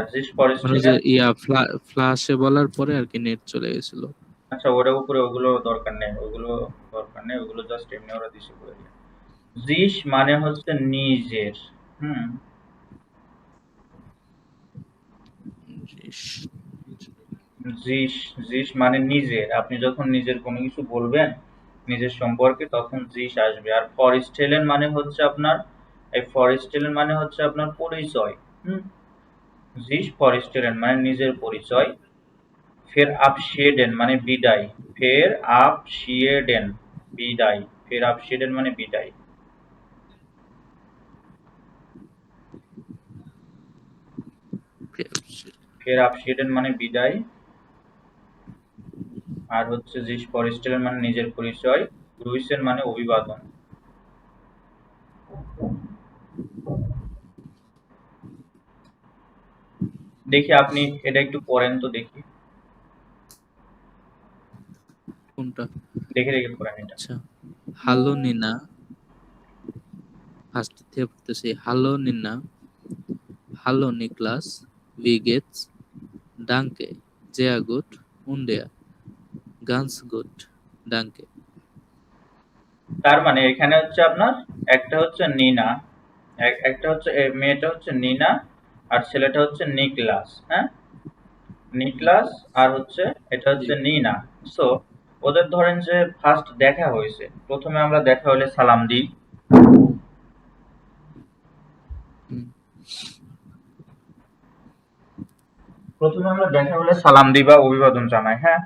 আচ্ছা জিস মানে যে ফরেস্টেলেন। ফ্লাশে বলার পরে আর কি নেট চলে গেছিল। আচ্ছা ওটার উপরে ওগুলো দরকার নেই, ওগুলো জাস্ট এমনি ওরা দিছে করে দিয়ে। জিস মানে হচ্ছে নিজের। হুম। জিস জিস মানে নিজের। আপনি যখন নিজের কোনো কিছু বলবেন নিজের সম্পর্কে তখন জিস আসবে। আর ফরেস্টেলেন মানে হচ্ছে আপনার, এই ফরেস্টেলেন মানে হচ্ছে আপনার পরিচয়। হুম। জিস ফরেস্টেলেন মানে নিজের পরিচয়। ফের আপশেডেন মানে বিদায়। ফের আপশিয়েডেন বিদায়। ফের আপশেডেন মানে বিদায়। ফের আপশেডেন মানে বিদায়। আর হচ্ছে জিস ফরেস্টেলেন মানে নিজের পরিচয়। গ্রুইসেন মানে অভিবাদন। দেখি আপনি এটা একটু পড়েন তো দেখি। কোনটা? দেখে দেখে পড়েন এটা। আচ্ছা, হ্যালো নিনা, ফার্স্ট থেকে পড়তেছি। হ্যালো নিনা, হ্যালো নিকলাস, ভি গেটস, ডাঙ্কে, জেয়া গুড, উন্ডেয়া, গানস গুড, ডাঙ্কে। তার মানে এখানে হচ্ছে আপনার একটা হচ্ছে নিনা, একটা হচ্ছে মেয়েটা হচ্ছে নিনা, আর ছেলেটা হচ্ছে নিকলাস। হ্যাঁ, নিকলাস আর হচ্ছে এটা জি। হচ্ছে নিনা। সো ওদের ধরেন যে ফার্স্ট দেখা হয়েছে, প্রথমে আমরা দেখা হলে সালাম দিই। হুম। প্রথমে আমরা দেখা হলে সালাম দিই বা অভিবাদন জানাই। হ্যাঁ,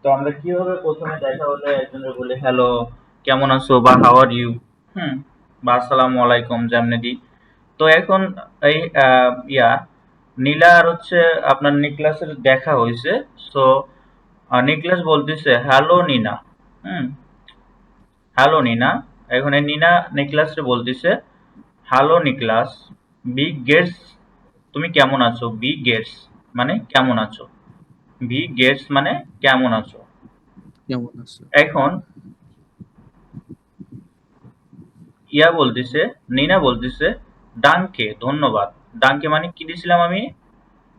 তো আমরা কিভাবে প্রথমে দেখা হলে একজনের বলি হ্যালো, কেমন আছো বা হাউ আর ইউ। হুম। বা আসসালামু আলাইকুম যেমনি দিই। তো এখন এই নীলা আর হচ্ছে আপনার নিকলাসের দেখা হয়েছে। সো নিকলাস বলতেছে হ্যালো নিনা। হুম। Hello Nina. এখন এই নিনা নিকলাসকে বলতেছে হ্যালো নিকলাস, বি গেটস, তুমি কেমন আছো। বি গেটস মানে কেমন আছো। বি গেটস মানে কেমন আছো। কেমন আছো? এখন বলতেছে, নিনা বলতেছে ডাঙ্কে ধন্যবাদ। ডাঙ্কে মানে কি দিছিলাম আমি,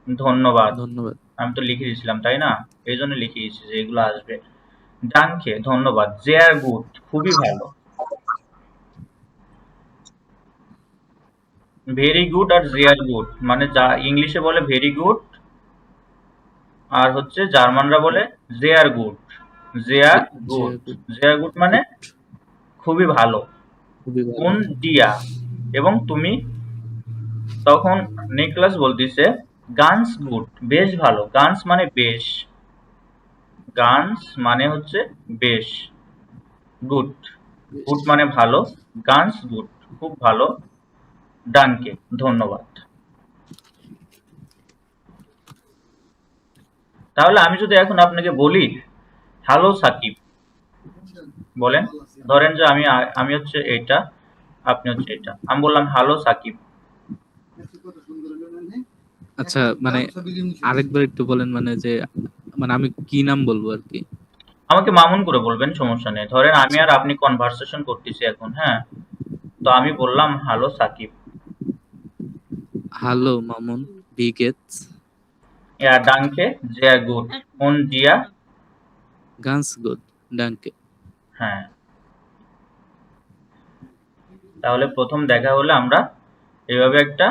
ধন্যবাদ। ধন্যবাদ। আমি তো লিখে দিয়েছিলাম তাই না, এই জন্য লিখে দিয়েছি যে এগুলো আসবে। ডাঙ্কে ধন্যবাদ, জেয়ার গুড খুবই ভালো। ভেরি গুড আর জেয়ার গুড মানে যা ইংলিশে বলে ভেরি গুড, আর হচ্ছে জার্মানরা বলে জেয়ার গুড। জেয়ার গুড। জেয়া গুড। জেয়ার গুড মানে গুড। খুবই ভালো। খুবই ভালো। উন ডিয়া এবং তুমি। তখন নিকলাস বলতিছে গানস গুড বেশ ভালো। গানস মানে বেশ, গানস মানে হচ্ছে বেশ। গুড, বেশ। গুড মানে ভালো। গানস গুড খুব ভালো। ডানকে ধন্যবাদ। তাহলে আমি যদি এখন আপনাকে বলি হ্যালো সাকিব, বলেন। ধরেন যে আমি হচ্ছে এটা, আপনি হচ্ছে এটা, আমি বললাম হ্যালো সাকিব। আচ্ছা, মানে আরেকবার একটু বলেন, মানে যে মানে আমি কি নাম বলবো আর কি? আমাকে মামুন করে বলবেন, সমস্যা নেই। ধরেন আমি আচ্ছা, আর আপনি কনভারসেশন করতেছি এখন। হ্যাঁ, তো আমি বললাম হ্যালো সাকিব। হ্যালো মামুন, ভি গেটস, ডানকে জেয়া গুড উন জিয়া। গানস গুড, ডাঙ্কে। হ্যাঁ, তাহলে প্রথম দেখা হলে আমরা এভাবে একটা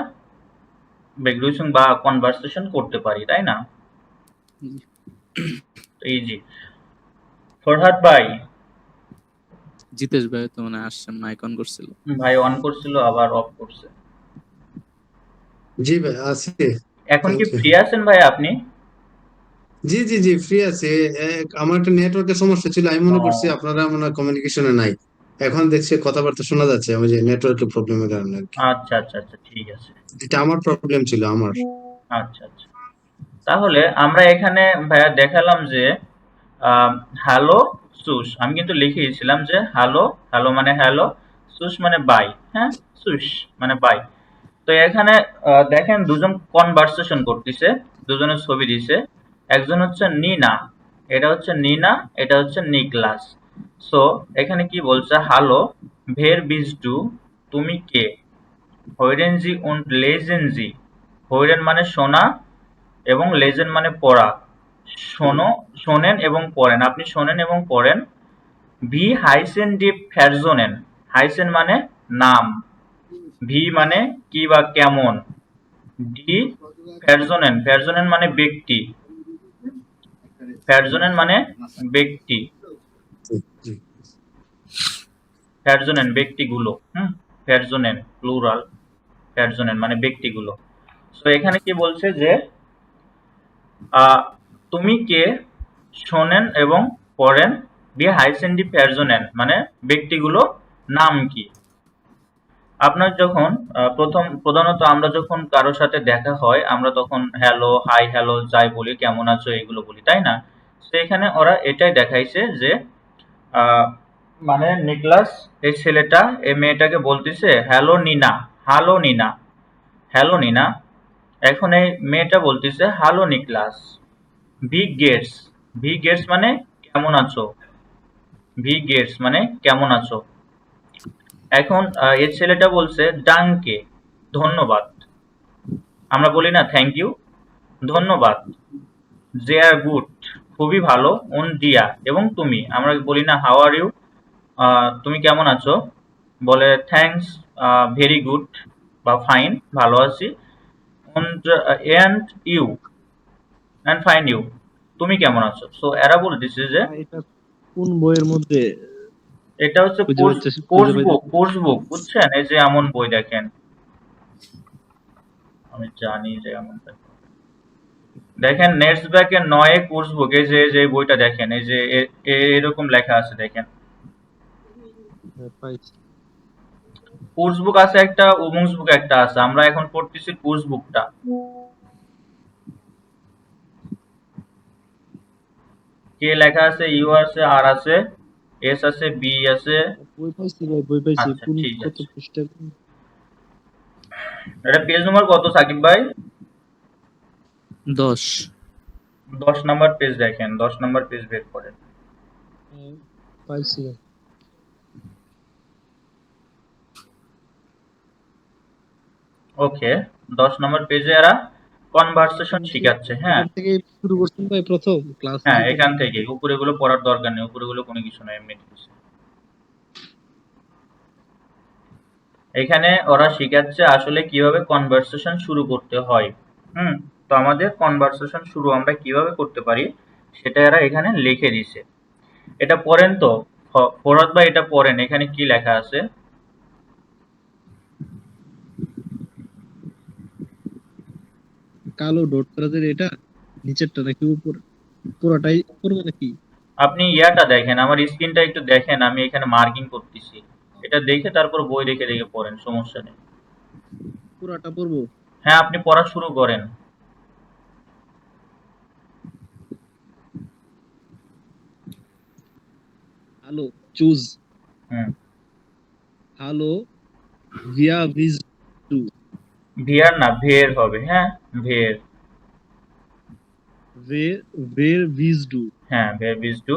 বেগ্রুশন বা কনভারসেশন করতে পারি, তাই না? ইজি। ফরহাদ ভাই। জিতেশ ভাই তো মানে আসছে, মাইক অন করছিল। ভাই অন করছিল আবার অফ করছে। জি ভাই আছি। এখন থ্যাংক কি ইউ। ফ্রি আছেন ভাই আপনি? জি জি জি ফ্রি আছি। আমার একটা নেটওয়ার্কের সমস্যা ছিল, আমি মনে করছি ও, আপনারা মনে হয় কমিউনিকেশনে নাই। এখন দেখছি কথাবার্তা শোনা যাচ্ছে, আমি যে নেটওয়ার্কের প্রবলেমের কারণে আর কি। আচ্ছা আচ্ছা আচ্ছা, ঠিক আছে। এটা আমার প্রবলেম ছিল আমার। আচ্ছা আচ্ছা, তাহলে আমরা এখানে ভাইয়া দেখালাম যে আম, হ্যালো সুস, আমি কিন্তু লিখেছিলাম যে হ্যালো, হ্যালো মানে হ্যালো, সুস মানে বাই। হ্যাঁ, সুস মানে বাই। তো এখানে দেখেন দুজন কনভারসেশন করতেছে, দুজনের ছবি দিছে। একজন হচ্ছে নিনা, এটা হচ্ছে নিনা, এটা হচ্ছে নিকলাস। সো এখানে কি বলছে, হ্যালো ভের বিজ ডু, তুমি কে। হৈরেন জি উন্ড লেজেন জি, হৈরেন মানে সোনা, এবং লেজেন মানে পড়া। শোনেন এবং পড়েন। আপনি শোনেন এবং পড়েন। V হাইসেন D ফ্যারজোনেন। হাইসেন মানে নাম, ভি মানে কি বা কেমন, ডি ফ্যারজোনেন। ফ্যারজোনেন মানে ব্যক্তি, ফ্যারজোনেন মানে ব্যক্তি, জি জি ফ্যারজোনেন ব্যক্তিগুলো। ফ্যারজোনেন প্লুরাল, ফ্যারজোনেন মানে ব্যক্তিগুলো। সো এখানে কি বলছে যে আহ, তুমি কে শোনেন এবং পড়েন, বি হাইসেন ডি ফ্যারজোনেন মানে ব্যক্তিগুলো নাম কি। আপনার যখন প্রধানত আমরা যখন কারোর সাথে দেখা হয় আমরা তখন হ্যালো, হাই, হ্যালো যাই বলি, কেমন আছো এগুলো বলি, তাই না? তো এখানে ওরা এটাই দেখাইছে যে আহ, মানে নিকলাস এই ছেলেটা এই মেয়েটাকে বলতেছে hello Nina, hello Nina, hello Nina. এখন এই মেয়েটা বলতেছে হ্যালো নিকলাস। ভি গেটস, ভি গেটস মানে কেমন আছো, ভি গেটস মানে কেমন আছো। এখন এই ছেলেটা বলছে ডাঙ্কে, ধন্যবাদ। আমরা বলি না থ্যাংক ইউ, ধন্যবাদ। দে আর গুড, খুবই ভালো। উন দিয়া এবং তুমি, আমরা বলি না হাউ আর ইউ, তুমি কেমন আছো, বলে থ্যাঙ্কস, ভেরি গুড বা ফাইন, ভালো আছি। And you, and fine you, তুমি কেমন আছো। সো এরা বলতেছে যে এটা কোন বইয়ের মধ্যে এটা হচ্ছে খুঁজে কোর্স, পাচ্ছে, খুঁজে পাইতে? কোর্স বুক বুঝছেন, এই যে এমন বই দেখেন, আমি জানি যে এমনটা দেখেন নেটস ব্যাক এর ৯ কোর্স বুক, এই যে যে বইটা দেখেন, এই যে এরকম লেখা আছে দেখেন। পাইছি। কোর্স বুক আছে একটা, উমংস বুক একটা আছে, আমরা এখন পড়তেছি কোর্স বুকটা। কে লেখা আছে, ইউ আছে, আর আছে, এস আছে, বি আছে। বই পাইছি ভাই, বই পাইছি। আচ্ছা কোন ঠিক কত আছে, পৃষ্ঠা? এটা পেজ নম্বর কত সাকিব ভাই? 10। 10 নাম্বার পেজ দেখেন, 10 নাম্বার পেজ বের করেন। পাইছি ভাই। ওকে, 10 নাম্বার পেজে এরা কনভারসেশন শিখাচ্ছে। হ্যাঁ, এখান থেকে শুরু করছেন ভাই প্রথম ক্লাস হ্যাঁ থেকে? এখান থেকে উপরে গুলো পড়ার দরকার নেই, উপরে গুলো কোনো কিছু নয়, এমনি কিছু। এখানে ওরা শিখাচ্ছে আসলে কিভাবে কনভারসেশন শুরু করতে হয়। তো আমাদের কনভারসেশন শুরু আমরা কিভাবে করতে পারি সেটা এরা এখানে লিখে দিছে। এটা পড়েন তো, ফরহাদ ভাই এটা পড়েন, এখানে কি লেখা আছে। কালো ডট করা যায় এটা, নিচেরটা নাকি উপর? পুরোটাই করবো নাকি? আপনি ইয়াটা দেখেন, আমার স্ক্রিনটা একটু দেখেন, আমি এখানে মার্কিং করতেছি। এটা দেখে তারপর বই দেখে দেখে পড়েন, সমস্যা নেই। পুরোটা পড়বো? হ্যাঁ আপনি পড়া শুরু করেন। হ্যালো চুজ, হুম, হ্যালো ভিয়া ভিজ টু, ভিয়ার না ভের হবে, হ্যাঁ ভের। ভে ভের ভিজ ডু, হ্যাঁ ভের বিজ টু।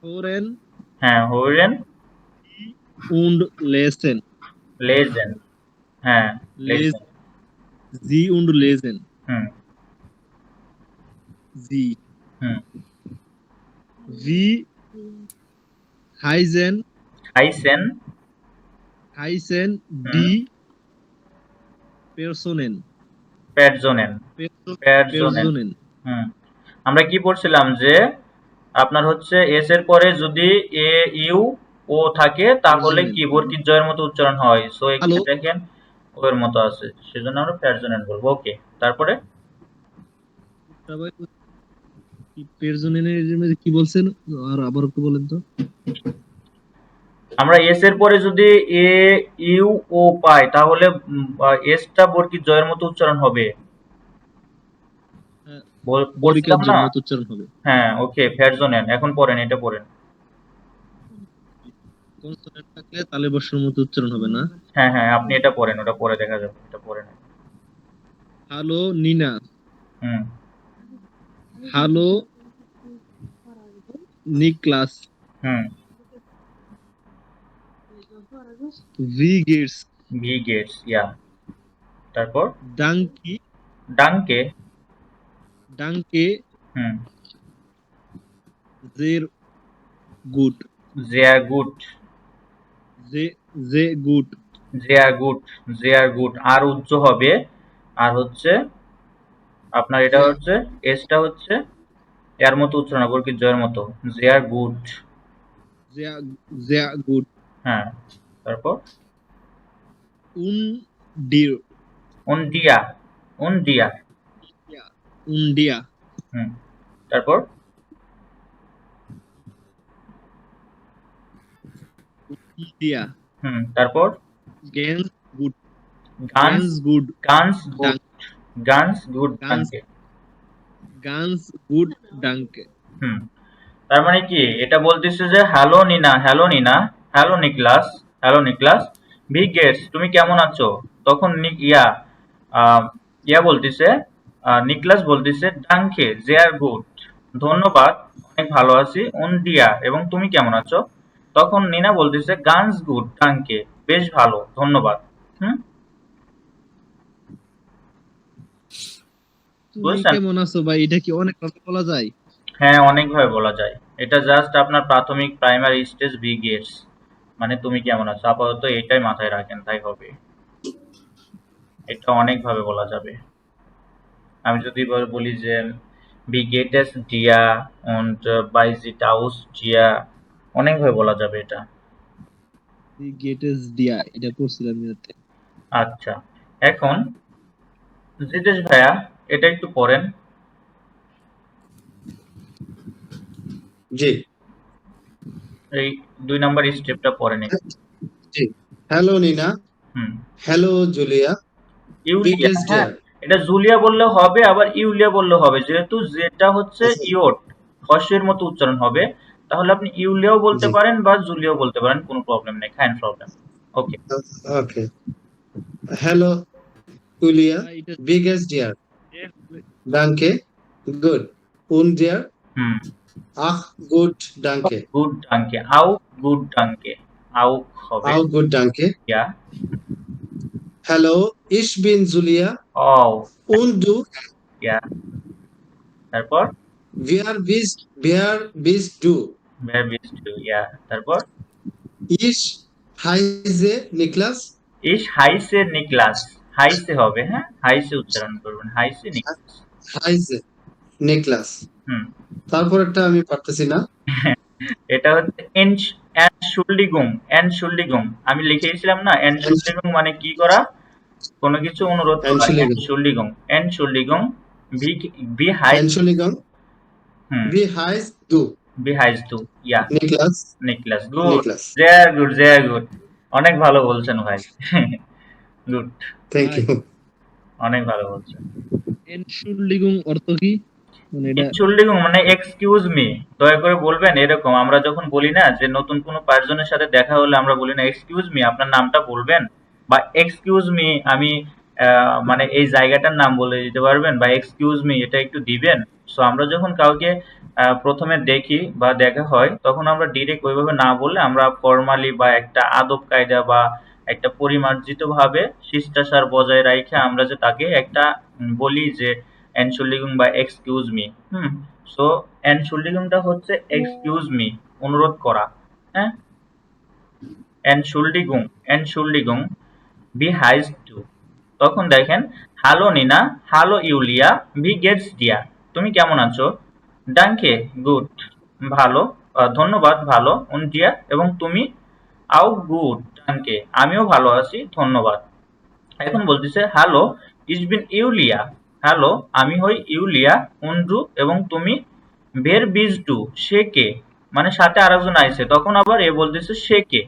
ফোরেন হ্যাঁ হোরেন উন্ড লেসেন, লেজেন। হ্যাঁ লেজ লেজেন। জি উন্ড লেসেন, হুম জি হুম। ভি হাইজেন, হাইসেন। হাইসেন হুম। ডি পেরসোনেন, প্যারজোনেন, প্যারজোনেন। পেরসোনেন। হুম। আমরা কি পড়ছিলাম যে আপনার হচ্ছে এস এর পরে যদি এ ইউ ও থাকে তাহলে পেরসোনেন। কি বর্গীর জয়ের মতো উচ্চারণ হয়। সো হ্যালো এখানে দেখেন ও এর মতো আছে, সেজন্য আমরা প্যারজোনেন বলবো। ওকে, তারপরে কি পেরসোনেনের মধ্যে কি বলছেন? আর আবার একটু বলেন তো। আমরা এস এর পরে যদি এ ইউ ও পাই তাহলে এসটা বর্গীর জয়ের মতো উচ্চারণ হবে। হ্যাঁ, বলছিলাম বর্গীকার না। মতো উচ্চারণ হবে। হ্যাঁ ওকে, প্যারজোনেন। এখন পড়েন, এটা পড়েন। কনসোনেন্ট থাকলে তালে বর্ষের মতো উচ্চারণ হবে না? হ্যাঁ হ্যাঁ আপনি এটা পড়েন, ওটা পরে দেখা যাবে, এটা পড়েন। হ্যালো নিনা, হুম হ্যালো নিকলাস, হুম ভি গেটস, ভি গেটস, ইয়া। তারপর ডাঙ্কি ডাঙ্কে, ডাঙ্কে হুম, জের গুড জেয়ার গুড, জে জে গুড জেয়ার গুড, জেয়ার গুড। আর উচ্চ হবে, আর হচ্ছে আপনার এটা Yeah. হচ্ছে এসটা হচ্ছে এর মতো উচ্চারণ হবে, বর্গীর জয়ের মতো। জেয়ার গুড, জেয়া জেয়া গুড হ্যাঁ। তারপর উন ডির উন্ডিয়া, উন্ডিয়া, উন্ডিয়া হুম। তারপর উন্ডিয়া হুম। তারপর গেন্স গুড গানস, গেন্স গুড গানস গুড, ডাঙ্ক গানস গুড গান্স ডাঙ্কে, গান্স গুড ডাঙ্কে হুম। তার মানে কি এটা বলতেছে যে hello Nina, hello Nina, hello Niklas, hello Niklas, ভি গেটস, তুমি কেমন আছো? তখন ইয়া বলতেছে, নিকলাস বলতেছে ডাঙ্কে, জে আর গুড, ধন্যবাদ, অনেক ভালো আছি, উন্ডিয়া, এবং তুমি কেমন আছো? তখন নিনা বলতেছে গানস গুড ডাঙ্কে, বেশ ভালো, ধন্যবাদ। হুম, তুমি বুঝছেন? কেমন আছো ভাই? এটা কি অনেক কথা বলা যায়? হ্যাঁ, অনেকভাবে বলা যায়। এটা জাস্ট আপনার প্রাথমিক প্রাইমারি স্টেজ ভি গেটস, মানে তুমি কেমন আছো, আপাতত এটাই মাথায় রাখেন, তাই হবে। এটা অনেকভাবে বলা যাবে। আমি যদি এবার বলি যে wie geht es dir und bei sieht aus dir, অনেকভাবে বলা যাবে এটা। গেটেস দিয়া এটা পড়ছিলাম ইয়াতে। আচ্ছা, এখন জিতেশ ভাইয়া এটা একটু পড়েন, জি এই 2 নাম্বার স্টেপটা পড়েন একটু। জি হ্যালো নিনা, হুম। হ্যালো জুলিয়া, ইউলিয়া, বিগেস্ট হ্যাঁ, ডিয়ার। এটা জুলিয়া বললে হবে, আবার ইউলিয়া বললে হবে, যেহেতু যেটা হচ্ছে আচ্ছা ইয়ট, হর্ষের মতো উচ্চারণ হবে, তাহলে আপনি ইউলিয়াও বলতে জি পারেন বা জুলিয়াও বলতে পারেন, কোনো প্রবলেম নেই, খাইন প্রবলেম। ওকে। ওকে হ্যালো জুলিয়া, ভাই এটা বিগেস্ট ডিয়ার, যে- ডাঙ্কে গুড, উন ডিয়ার, হুম। আহ গুড ডাঙ্কে, গুড ডাঙ্কে, আউ গুড ডাঙ্কে, আউ হবে, আও গুড ডাঙ্কে, ইয়া। হ্যালো ইশ বিন জুলিয়া, অও, উন ডু ইয়া। তারপর ভিয়ার বিস ডু, ভের বিস টু, ইয়া। তারপর ইশ হাইজে নিকলাস, ইস হাইসে নিকলাস, হাইসে হবে, হ্যাঁ, হাইসে উচ্চারণ করবেন, হাইসে নিকলাস। হাইজে নিকলাস। হুম। তারপরেরটা আমি পারতেছি না। এটা হচ্ছে এনশুল্ডিগুং, এনশুল্ডিগুং, আমি লিখেছিলাম না, এনশুল্ডিগুং মানে কি করা, কোনো কিছু অনুরোধ করা, এনশুলিগন, এনশুল্ডিগুং, এনশুল্ডিগুং, ভি ভি হাইস, এনশুলিগন, হুম, ভি হাইজ ডু, ভি হাইস টু, ইয়া। নিকলাস, নিকলাস, গুড, নিকলাস। জেয়ার গুড, জেয়ার গুড, অনেক ভালো বলছেন ভাই। গুড, থ্যাংক ভাই ইউ। অনেক ভালো বলছেন। এনশুল্ডিগুং অর্থ কি? মানে এটা ইনশুল্ডিগুং মানে এক্সকিউজ মি, দয়া করে বলবেন, এরকম আমরা যখন বলি না যে নতুন কোনো পার্সনের সাথে দেখা হলে আমরা বলি না এক্সকিউজ মি আপনার নামটা বলবেন, বা এক্সকিউজ মি আমি মানে এই জায়গাটার নাম বলে দিতে পারবেন, বা এক্সকিউজ মি এটা একটু দিবেন। সো আমরা যখন কাউকে প্রথমে দেখি বা দেখা হয়, তখন আমরা ডিরেক্ট ওইভাবে না বললে আমরা ফর্মালি বা একটা আদব কায়দা বা একটা পরিমার্জিত ভাবে শিষ্টাচার বজায় রাখে আমরা যে তাকে একটা বলি যে এনশুল্ডিগুং বা এক্সকিউজ মি। হুম। সো এনশুল্ডিগুংটা হচ্ছে এক্সকিউজ মি, অনুরোধ করা, হ্যাঁ। এনশুল্ডিগুং, এনশুল্ডিগুং, বি হাইজ টু, তখন দেখেন hello Nina, hello ইউলিয়া, V Gates ডিয়া, তুমি কেমন আছো? ডাঙ্কে, গুড, ভালো, ধন্যবাদ, ভালো, উন ডিয়া, এবং তুমি? আউ গুড ডাঙ্কে, আমিও ভালো আছি, ধন্যবাদ। এখন বলতেছে হ্যালো ইস বিন ইউলিয়া, হ্যালো আমি হই ইউলিয়া, উন্ডু, এবং তুমি? বের বিজ ডু, সে কে, মানে সাথে আরেকজন আইছে, তখন আবার এ বলতেছে সে কে,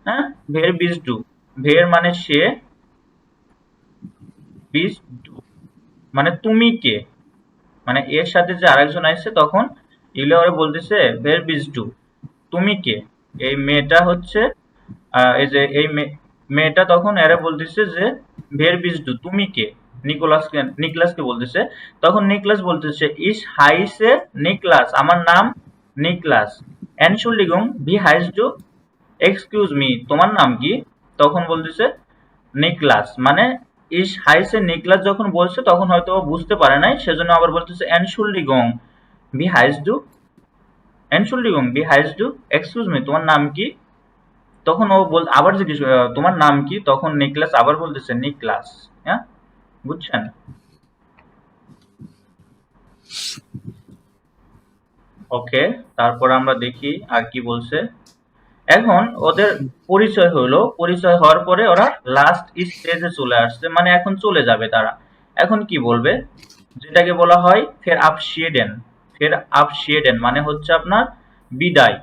হ্যাঁ, ভের বিজ ডু, ভের মানে সে, বিজ ডু মানে তুমি কে, মানে এর সাথে যে আরেকজন আইছে, তখন ইউলিয়া ওরে বলতেছে ভের বিজ ডু, তুমি কে, এই মেয়েটা হচ্ছে এই যে মেয়েটা তখন এরা বলতেছে যে ভের বিজডু, তুমি কে, নিকলাসকে বলতেছে, তখন নিকলাস বলতেছে ইস হাইসে নিকলাস, আমার নাম নিকলাস, এনশুল্ডিগুং ভি হাইস ডু, এক্সকিউজ মি তোমার নাম কি? তখন বলতেছে নিকলাস মানে ইস হাইসে নিকলাস যখন বলছে তখন হয়তো ও বুঝতে পারে নাই, সেজন্য আবার বলতেছে এনশুল্ডিগং বি হাইস ডু, এনশুল্ডিগং বি হাইস ডু, এক্সকিউজ মি তোমার নাম কি? তখন ও আবার জিজ্ঞেস তোমার নাম কি? তখন নিকলাস আবার বলতেছে নিকলাস। হ্যাঁ, বুঝছেন? ওকে, তারপর আমরা দেখি আর কি বলছে। এখন ওদের পরিচয় হলো, পরিচয় হওয়ার পরে ওরা লাস্ট স্টেজে চলে আসছে, মানে এখন চলে যাবে তারা। এখন কি বলবে? যেটাকে বলা হয় ফের আপশিয়েডেন। ফের আপশিয়েডেন মানে হচ্ছে আপনার বিদায়।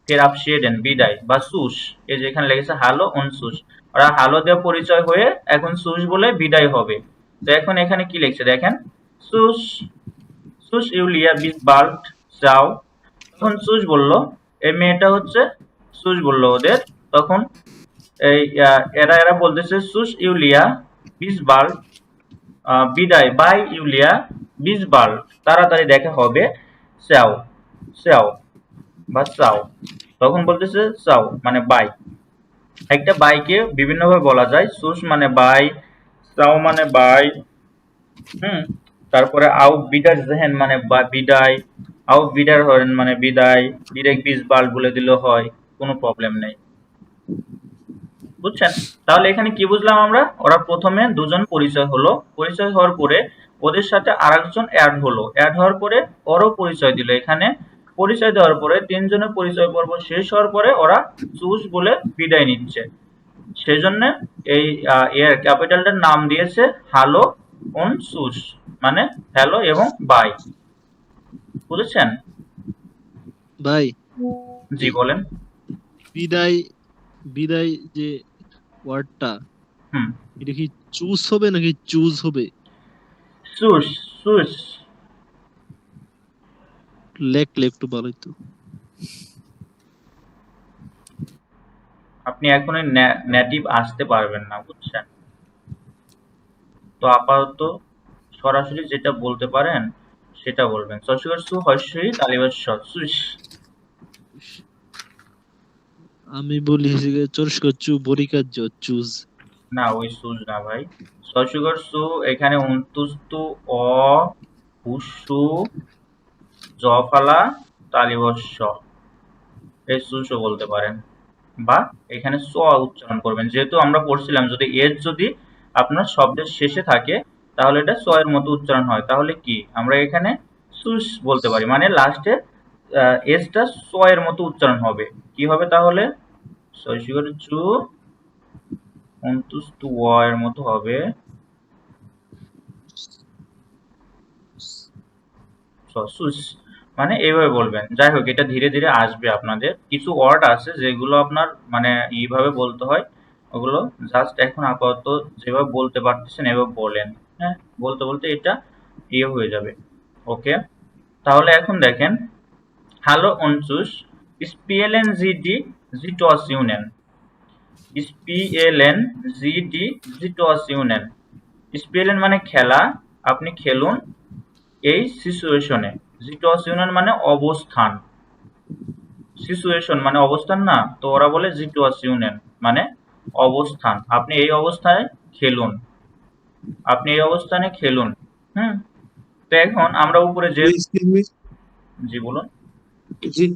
ফের আপশিয়েডেন বিদায় বা সুস। এই যে এখানে লেগেছে হালো অন সুস। ওরা হালো দিয়ে পরিচয় হয়ে এখন সুস বলে বিদায় হবে। তো এখন এখানে কি লিখছে দেখেন, সুস, সুস ইউলিয়া বিস বাল্ট যাও। তখন সুস বলল, এই মেয়েটা হচ্ছে সুস বলল ওদের। তখন এই এরা বলতেছে সুস ইউলিয়া বিস বাল্ট, বিদায়, বাই ইউলিয়া বিস বাল্ট, তাড়াতাড়ি দেখা হবে, চাও, চাও বা চাও। তখন বলতেছে চাও মানে বাই। একটা বাইকে বিভিন্নভাবে বলা যায়, সুস মানে বাই, চাও মানে বাই, হুম। তারপরে আউ বিদার জেহেন মানে বিদায়, আউ বিদার হরেন মানে বিদায়, ডিরেক্ট বিস বাল্ট বলে দিলেও হয়, কোনো প্রবলেম নেই। বুঝছেন? তাহলে এখানে কি বুঝলাম আমরা? ওরা প্রথমে দুজন পরিচয় হলো, পরিচয় হওয়ার পরে ওদের সাথে আরেকজন অ্যাড হলো, অ্যাড হওয়ার পরে ওরও পরিচয় দিল। এখানে পরিচয় দেওয়ার পরে তিনজনের পরিচয় পর্ব শেষ হওয়ার পরে ওরা চুজ বলে বিদায় নিচ্ছে। সেজন্য এই এর ক্যাপিটালটার নাম দিয়েছে হ্যালো অন সুস, মানে হ্যালো এবং বাই। বুঝেছেন? ভাই জি বলেন। বিদায়, বিদায় যে ওয়ার্ডটা, হুম, এটা কি চুজ হবে নাকি চুজ হবে? সুস, সুস। লেখলে একটু ভালো হইতো। আপনি এখনই নেটিভ আসতে পারবেন না, বুঝছেন? তো আপাতত সরাসরি যেটা বলতে পারেন সেটা বলবেন। শশীর সু হর্ষই তালিবাস সুস। আমি বলি যে চরস্কচু বরিকার্য চুজ। না, ওই সুজ না ভাই। শশীগর সু এখানে উন্তুস্তু অ হুসু জফালা তালিবস্য, এই সুসও বলতে পারেন। বা এখানে স উচ্চারণ করবেন, যেহেতু আমরা পড়ছিলাম যদি এস যদি আপনার শব্দের শেষে থাকে তাহলে এটা স এর মতো উচ্চারণ হয়। তাহলে কি আমরা এখানে সুস বলতে পারি, মানে লাস্টে এসটা স এর মতো উচ্চারণ হবে। কি হবে তাহলে? শশীগর চু অন্তুস্তু অ এর মতো হবে, সুস, মানে এইভাবে বলবেন। যাই হোক, এটা ধীরে ধীরে আসবে আপনাদের। কিছু ওয়ার্ড আছে যেগুলো আপনার মানে এইভাবে বলতে হয়, ওগুলো জাস্ট এখন আপাতত যেভাবে বলতে পারতেছেন এভাবে বলেন। হ্যাঁ, বলতে বলতে এটা ইয়ে হয়ে যাবে। ওকে, তাহলে এখন দেখেন, হ্যালো অনচুস স্পিএলএন জিডি জিটস ইউনেন, স্পিএলএন জিডি জিটস ইউনেন। স্পিএলএন মানে খেলা, আপনি খেলুন এই সিচুয়েশনে। জিটুয়াশন মানে অবস্থান, সিচুয়েশন মানে অবস্থান না, তো ওরা বলে জিটুয়াশন মানে অবস্থান। আপনি এই অবস্থায় খেলুন, আপনি এই অবস্থানে খেলুন। হুম। তো এখন আমরা উপরে যে, এক্সকিউজ মি, জি বলুন। জি,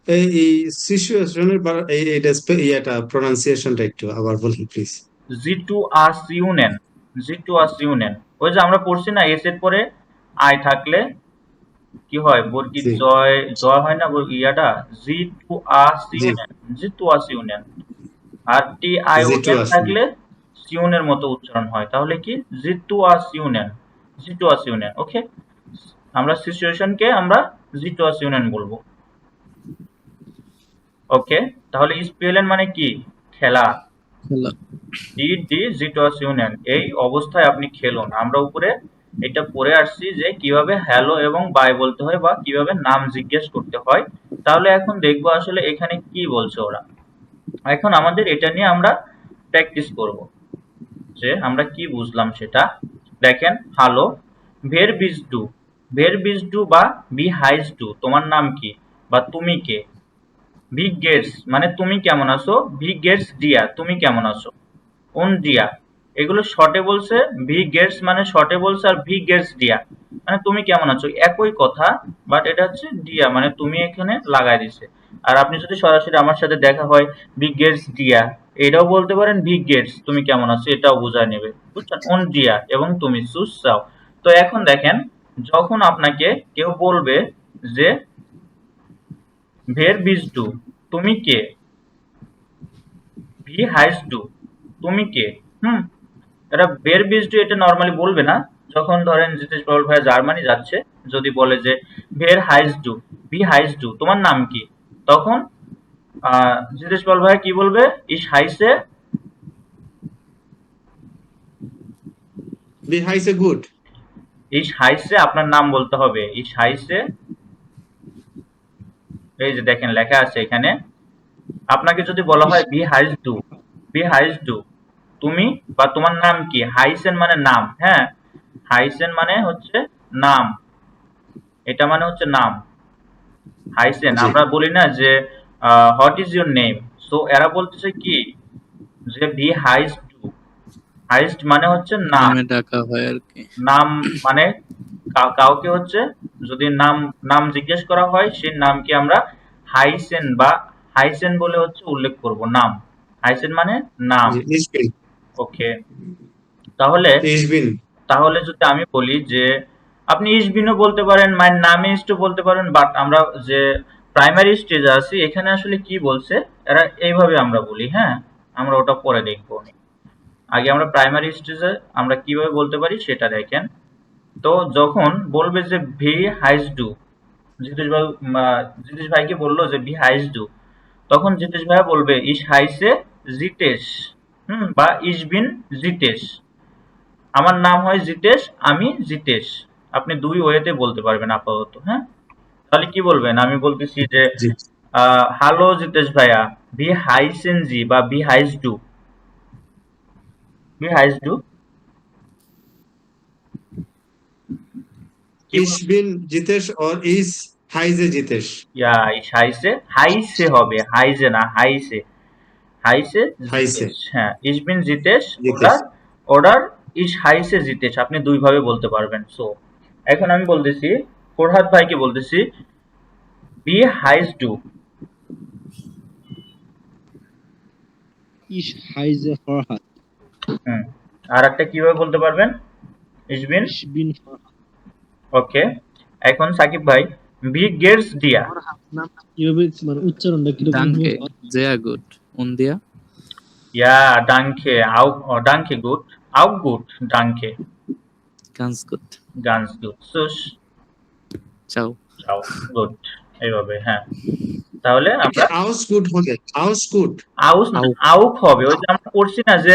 এই সিচুয়েশনের এইটা ইয়াটা প্রনাউন্সিয়েশনটা একটু আবার বলুন প্লিজ। জিটুয়াশন, জিটুয়াশন। ওই যে আমরা পড়ছি না, এস এর পরে আই থাকলে কি হয়, বর্গীর জি জয়, জয় হয় না ইয়াটা, জি জিটুয়াশন। আর টি আই ও জি টু এন আসুন। থাকলে সিউনের মতো উচ্চারণ হয়। তাহলে কি জিটুয়াশন, জিটুয়াশন। ওকে, আমরা সিচুয়েশনকে আমরা জিটুয়াশন বলবো। ওকে, তাহলে স্পেলেন মানে কি? খেলা। খেলা। ডি ডি জিটুয়াশন, এই অবস্থায় আপনি খেলুন। আমরা উপরে এটা পড়ে আসছি যে কিভাবে হ্যালো এবং বাই বলতে হয় বা কিভাবে নাম জিজ্ঞেস করতে হয়। তাহলে এখন দেখবো আসলে এখানে কি বলছে ওরা। এখন আমাদের এটা নিয়ে আমরা প্র্যাকটিস করব যে আমরা কি বুঝলাম সেটা। দেখেন, হ্যালো, ভের বিজ ডু, ভের বিজ ডু বা বি হাইজ ডু, তোমার নাম কি বা তুমি কে। ভি গেটস মানে তুমি কেমন আছো, ভি গেটস ডিয়া তুমি কেমন আছো, উন ডিয়া এগুলো শর্টে বলছে ভি গেটস মানে শর্টে বলছে, আর ভি গেটস ডিয়া মানে তুমি কেমন আছো, একই কথা, বাট এটা হচ্ছে ডিয়া মানে তুমি এখানে লাগাই দিছে। আর আপনি যদি সরাসরি আমার সাথে দেখা হয় ভি গেটস ডিয়া, এটাও বলতে পারেন ভি গেটস তুমি কেমন আছো, এটাও বোঝায় নেবে, বুঝছেন, অন ডিয়া এবং তুমি চুজ চাও। তো এখন দেখেন, যখন আপনাকে কেউ বলবে যে ভের বিজ ডু, তুমি কে, ভি হাইস ডু, তুমি কে, হুম, এটা ভের বিজ ডু এটা নর্মালি বলবে না। যখন ধরেন জিতেশ পাল ভাইয়া জার্মানি যাচ্ছে, যদি বলে যে ভের হাইস ডু, ভি হাইস ডু, তোমার নাম কি, তখন জিতেশ পাল ভাইয়া কি বলবে, ইস হাইসে, Wie heiße gut? ইস হাইসে আপনার নাম বলতে হবে, ইস হাইসে, এই যে দেখেন লেখা আছে এখানে। আপনাকে যদি বলা হয় ভি হাইস ডু, ভি হাইস ডু, তুমি বা তোমার নাম কি, হাইসেন মানে নাম, হ্যাঁ, হাইসেন মানে হচ্ছে নাম, এটা মানে হচ্ছে নাম। হাইসেন জি। আমরা বলি না যে what is your name, so এরা বলতেছে কি যে ভি হাইস্ট ডু, হাইস্ট মানে হচ্ছে নাম, নামে ডাকা হয় আর কি। নাম মানে কাউকে হচ্ছে যদি নাম নাম জিজ্ঞেস করা হয় সেই নামকে আমরা হাইসেন বা হাইসেন বলে হচ্ছে উল্লেখ করব, নাম, হাইসেন মানে নাম। জি, ich bin. ওকে, তাহলে Ich bin. তাহলে যদি আমি বলি যে আপনি ইসবিনও বলতে পারেন, মায়ের নামে ইস্টও বলতে পারেন, বাট আমরা যে প্রাইমারি স্টেজে আছি এখানে আসলে কি বলছে এরা এইভাবে আমরা বলি, হ্যাঁ, আমরা ওটা পরে দেখবো। আগে আমরা প্রাইমারি স্টেজে আমরা কিভাবে বলতে পারি সেটা দেখেন। তো যখন বলবে যে ভি হাইস ডু, জিতেশ ভাই জিতেশ ভাইকে বললো যে ভি হাইস ডু, তখন জিতেশ ভাইয়া বলবে ইস হাইসে জিতেশ, বা ইস বিন জিতেশ, আমার নাম হয় জিতেশ, আমি জিতেশ। আপনি দুই ওয়েতে বলতে পারবেন আপাতত, হ্যাঁ। তাহলে কি বলবেন, আমি বলতেছি যে জি। হ্যালো জিতেশ ভাইয়া, ভি হাইসেন জি বা ভি হাইস ডু, ভি হাইস ডু, কি Ich bin Jitesh or is heiße Jitesh? ইয়া ইস হাইসে, হাইসে হবে, হাইজে না, হাইসে, হাইসে Heiße জিতেশ, হ্যাঁ, ইস বিন জিতেশ, Jitesh. অর্ডার, অর্ডার ইস হাইসে জিতেশ, আপনি দুই ভাবে বলতে পারবেন। সো এখন আমি বলতেছি ফরহাদ ভাইকে বলতেছি ভি হাইস ডু, Ich heiße Farhad. হুম, আর একটা কিভাবে বলতে পারবেন, ইসবিন, Ich bin Farhad. ওকে। এখন সাকিব ভাই ভি গেটস ডিয়া, ফারহাদ নামটা কিভাবে মানে উচ্চারণটা কিরকম ডানকে হবে? sehr gut und dir ইয়া ডানকে আউ, ডানকে গুড, আউ গুড, ডানকে ganz gut গানস গুড, সুস ciao চাও গুড, এইভাবে, হ্যাঁ। তাহলে আমরা Aus gut হবে। Aus gut. আউস না, Auch. আউক হবে, ওই যে আমরা পড়ছি না যে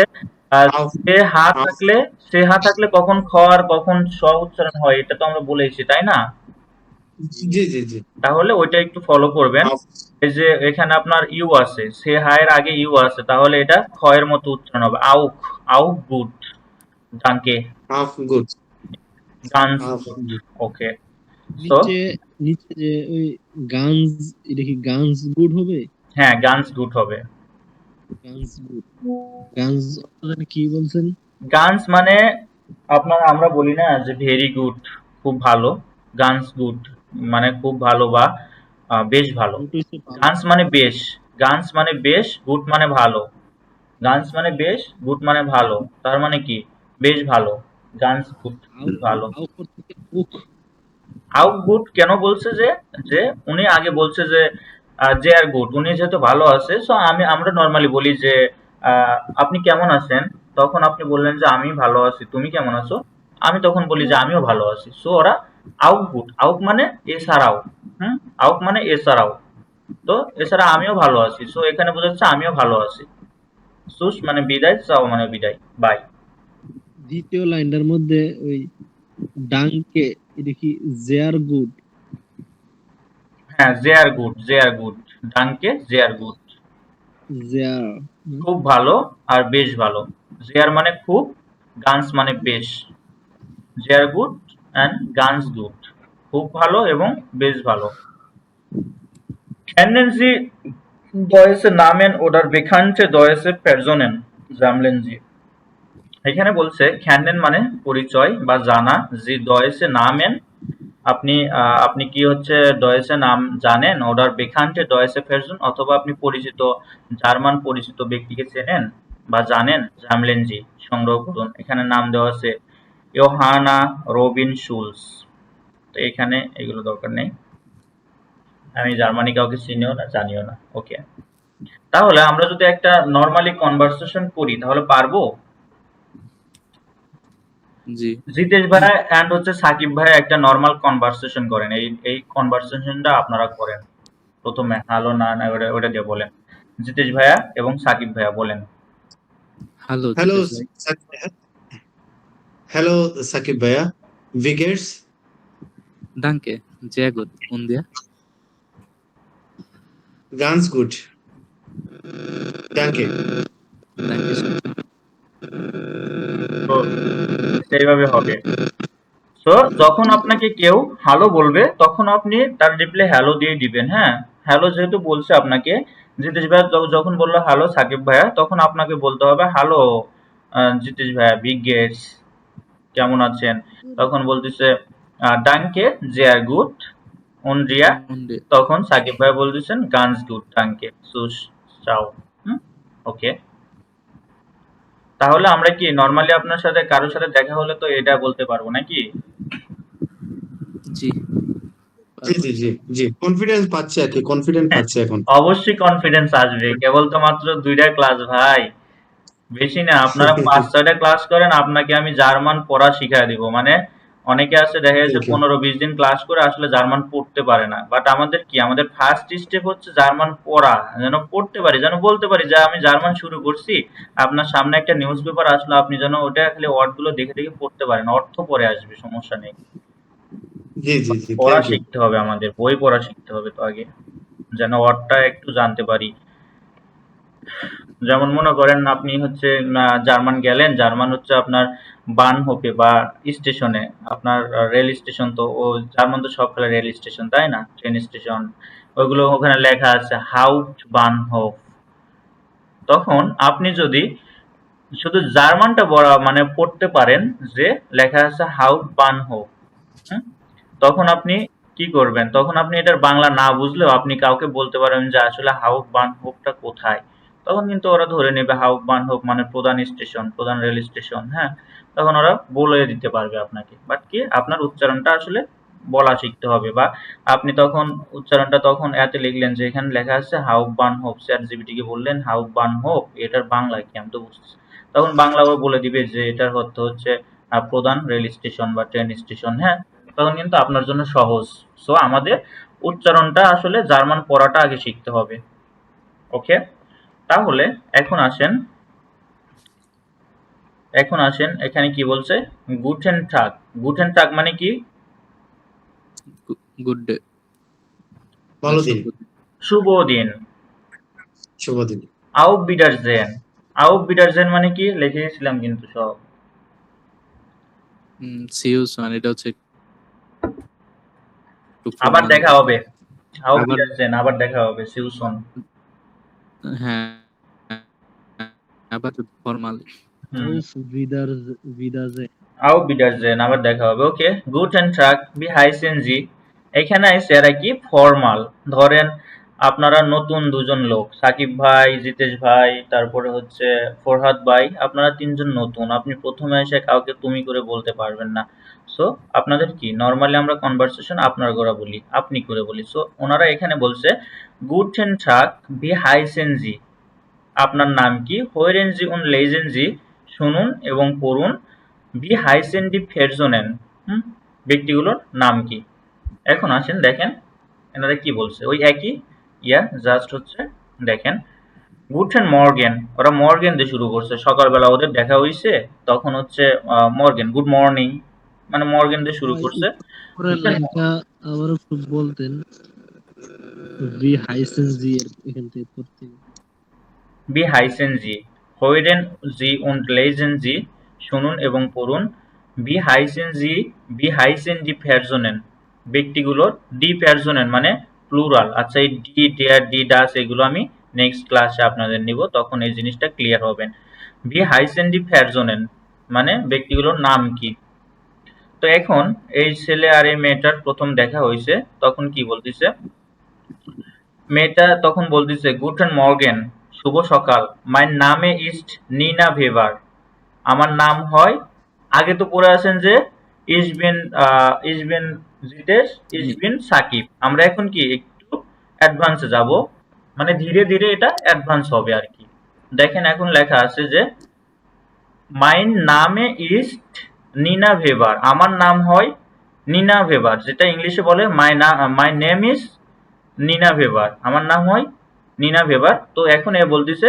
Auf. সে হা Auf. থাকলে, সে হা থাকলে কখন খ আর কখন স উচ্চারণ হয়, এটা তো আমরা বলেছি তাই না। জি জি জি। তাহলে ওইটা একটু ফলো করবেন। Auf. এই যে এখানে আপনার ইউ আছে, সে হা এর আগে ইউ আছে, তাহলে এটা খ এর মতো উচ্চারণ হবে, আউক, আউক গুড, ডানকে Auf gut. গানস Auf গুড, gut. ওকে। তো নিচে নিচে যে ওই গানস, এটা কি গানস গুড হবে? হ্যাঁ, গানস গুড হবে। গানস গুড, গানস মানে কি বলছেন? গানস মানে আপনার আমরা বলি না যে ভেরি গুড, খুব ভালো, গানস গুড মানে খুব ভালো বা বেশ ভালো। গুড হইছে ভালো। গানস মানে বেশ, গানস মানে বেশ, গুড মানে ভালো, গানস মানে বেশ, গুড মানে ভালো, তার মানে কি বেশ ভালো, গানস গুড আউ ভালো। আউ থেকে উক, আউট গুড কেন বলছে যে, যে উনি আগে বলছে যে যে আর গুড, উনি যেহেতু ভালো আছে, সো আমরা নর্মালি বলি যে আপনি কেমন আছেন, তখন আপনি বললেন যে আমি ভালো আছি, তুমি কেমন আছো, আমি তখন বলি যে আমিও ভালো আছি। সো ওরা আউট গুড, আউট মানে এছাড়াও, আউট মানে এছাড়াও, তো এছাড়া আমিও ভালো আছি, সো এখানে বোঝাচ্ছে আমিও ভালো আছি। সুস মানে বিদায়, চাও মানে বিদায়, বাই। দ্বিতীয় লাইনটার মধ্যে ওই ডাঙ্কে, এটা কি জেয়ার গুড? হ্যাঁ, J R good, J R good, ডানকে J R good, জেয়ার খুব ভালো আর বেশ ভালো। জেয়ার মানে খুব, গানস মানে বেশ, জেয়ার গুড অ্যান্ড গানস গুড, খুব ভালো এবং বেশ ভালো। Kennen Sie Deutsche Namen oder bekannte deutsche Personen? Sammeln Sie. এখানে বলছে খ্যান্ডেন মানে পরিচয় বা জানা, যে দয়েসে নামেন, আপনি কি হচ্ছে ডয়েসে নাম জানেন, ওডার বেকান্টে ডয়েসে পারসন, অথবা আপনি পরিচিত জার্মান পরিচিত ব্যক্তিকে চেনেন বা জানেন, জামলেন জি, সংগ্রহ করুন। এখানে নাম দেওয়া আছে ইয়োহানা রবিন শুলস। তো এখানে এগুলো দরকার নেই, আমি জার্মানি কাউকে চিনিও না জানিও না। ওকে, তাহলে আমরা যদি একটা নর্মালি কনভারসেশন করি তাহলে পারবো? জি। জিতেশ ভাই এন্ড হচ্ছে সাকিব ভাই একটা নর্মাল কনভারসেশন করেন, এই কনভারসেশনটা আপনারা করেন। প্রথমে হ্যালো না না ওটা ওটা দিয়ে বলেন। জিতেশ ভাইয়া এবং সাকিব ভাইয়া বলেন। হ্যালো হ্যালো জিতেশ ভাই। হ্যালো সাকিব ভাইয়া, ভিগেটস Danke, sehr gut. Und dir? গানস গুড, ডাঙ্কে। Dankeschön. তো সেইভাবে হবে। তো যখন আপনাকে কেউ হ্যালো বলবে তখন আপনি তার রিপ্লাই হ্যালো দিয়ে দিবেন। হ্যাঁ, হ্যালো যেহেতু বলছে আপনাকে, জিতেশ ভাইয়া যখন বললো হ্যালো সাকিব ভাইয়া, তখন আপনাকে বলতে হবে হ্যালো জিতেশ ভাইয়া, বিগেটস, কেমন আছেন? তখন বলতেছে ডাঙ্কে জেয়ার গুড উনরিয়া। Und dir? তখন সাকিব ভাই বলতেছেন গানস গুড ডাঙ্কে সুস চাও। ওকে, তাহলে আমরা কি নরমালি আপনার সাথে কারোর সাথে দেখা হলে তো এটা বলতে পারবো নাকি? জি, জি পারবা। জি জি জি, কনফিডেন্স পাচ্ছে আর কি, কনফিডেন্ট পাচ্ছে এখন। অবশ্যই কনফিডেন্স আসবে, কেবল তো মাত্র 2টা ক্লাস ভাই, বেশি না। আপনারা 5-6টা ক্লাস করেন, আপনাকে আমি জার্মান পড়া শিখায় দিব। মানে অনেকে আছে দেখা যাচ্ছে থ্যাংক ইউ। 15-20 দিন ক্লাস করে আসলে জার্মান পড়তে পারে না, বাট আমাদের কি, আমাদের ফার্স্ট স্টেপ হচ্ছে জার্মান পড়া, যেন পড়তে পারি, যেন বলতে পারি যে আমি জার্মান শুরু করছি। আপনার সামনে একটা নিউজ পেপার আসলো, আপনি যেন ওটা খালি ওয়ার্ড গুলো দেখে দেখে পড়তে পারেন, অর্থ পরে আসবে, সমস্যা নেই। জি জি জি, পড়া থ্যাংক ইউ। শিখতে হবে, আমাদের বই পড়া শিখতে হবে তো আগে, যেন অর্থটা একটু জানতে পারি। যেমন মনে করেন আপনি হচ্ছে জার্মান গেলেন, জার্মান হচ্ছে আপনার বানহোফে বা স্টেশনে, আপনার রেল স্টেশন, তো ও জার্মান তো সবগুলো রেল স্টেশন তাই না, ট্রেন স্টেশন, ওইগুলো ওখানে লেখা আছে হাউট বানহোফ। তখন আপনি যদি শুধু জার্মানটা বলা মানে পড়তে পারেন, যে লেখা আছে হাউট বানহোফ, তখন আপনি কি করবেন, তখন আপনি এটার বাংলা না বুঝলেও আপনি কাউকে বলতে পারবেন যে আসলে হাউক বানহোফটা কোথায়। তখন কিন্তু ওরা ধরে নেবে হাউক বানহোফ মানে প্রধান স্টেশন, প্রধান রেল স্টেশন। হ্যাঁ, তখন ওরা বলে দিতে পারবে আপনাকে, বাট কি আপনার উচ্চারণটা আসলে বলা শিখতে হবে। বা আপনি তখন উচ্চারণটা তখন এতে লিখলেন যে এখানে লেখা আছে হাউক বানহোফ, চ্যাট জিপিটি কে বললেন হাউক বানহোফ এটার বাংলা কি, আমি তো বুঝতেছি। তখন বাংলা ও বলে দিবে যে এটার অর্থ হচ্ছে প্রধান রেল স্টেশন বা ট্রেন স্টেশন। হ্যাঁ, তখন কিন্তু আপনার জন্য সহজ। সো আমাদের উচ্চারণটা আসলে জার্মান পড়াটা আগে শিখতে হবে। ওকে, তাহলে এখন আসেন, এখানে কি বলছে, গুটেন টাগ। গুটেন টাগ মানে কি? Good day. ভালো দিন, শুভ দিন। শুভ দিন। শুভ দিন। আউফ বিডারজেন। আউফ বিডারজেন মানে কি লিখে গেছিলাম কিন্তু সব। See you soon. এটা হচ্ছে একটু আবার ফর্মাল। দেখা হবে। আউফ আবার বিডারজেন, আবার দেখা হবে, সিউসন। হ্যাঁ, আবার ফর্মাল। হুম, Auf Wiedersehen. Auf Wiedersehen, আবার দেখা হবে। ওকে, গুটেন ট্রাক বি হাইসেন জি। এখানে আইসে এরা কি ফর্মাল। ধরেন আপনারা নতুন দুজন লোক, সাকিব ভাই, জিতেশ ভাই, তারপরে হচ্ছে ফরহাদ ভাই, আপনারা তিনজন নতুন, আপনি প্রথমে এসে কাউকে তুমি করে বলতে পারবেন না। সো আপনাদের কি নর্মালি আমরা কনভারসেশন আপনার করে বলি, আপনি করে বলি। সো ওনারা এখানে বলছে গুটেন ট্রাক বি হাইসেন জি, আপনার নাম কি, হোয়েরেন জি উন লেজেন জি, শুনুন এবং পড়ুন, বি হাইসেন ডি ফেরজোনেন, ব্যক্তিগুলোর নাম কি। এখন আসেন দেখেন এনারা কি বলছে, ওই একই জাস্ট হচ্ছে দেখেন গুটেন মর্গেন, ওরা মর্গেন দিয়ে শুরু করছে, সকালবেলা ওদের দেখা হইছে, তখন হচ্ছে মর্গেন গুড মর্নিং, মানে মর্গেন দিয়ে শুরু করছে। পরের লাইনটা আবারও একটু বলতেন, ভি হাইসেন জি এর এখান থেকে পড়তে। বি হাইসেন জি, হোয়েরেন জি উন্ড লেজেন জি, শুনুন এবং পড়ুন, বি হাইসেন জি, বি হাইসেন ডি ফেরজোনেন, ব্যক্তিগুলোর ডি ফেরজোনেন মানে প্লুরাল। আচ্ছা, এই ডি ডেয়ার ডি ডাস এগুলো আমি নেক্সট ক্লাসে আপনাদের নিব, তখন এই জিনিসটা ক্লিয়ার হবেন। বি হাইসেন ডি ফেরজোনেন মানে ব্যক্তিগুলোর নাম কি। তো এখন এই ছেলে আর এই মেয়েটার প্রথম দেখা হয়েছে, তখন কি বলতেছে, মেয়েটা তখন বলতেছে গুটেন মর্গেন, শুভ সকাল, মাই নামে ইস্ট নিনা ভেবার, আমার নাম হয়, আগে তো পড়ে আছেন যে ইসবিন জিতেশ, ইসবিন সাকিব। আমরা এখন কি একটু অ্যাডভান্সে যাব, মানে ধীরে ধীরে এটা অ্যাডভান্স হবে আর কি। দেখেন এখন লেখা আছে যে মাইন নামে ইস্ট নিনা ভেবার, আমার নাম হয় নিনা ভেবার, যেটা ইংলিশে বলে মাই নেম ইজ নিনা ভেবার, আমার নাম হয় নিনা ভেবার। তো এখন এ বলতেছে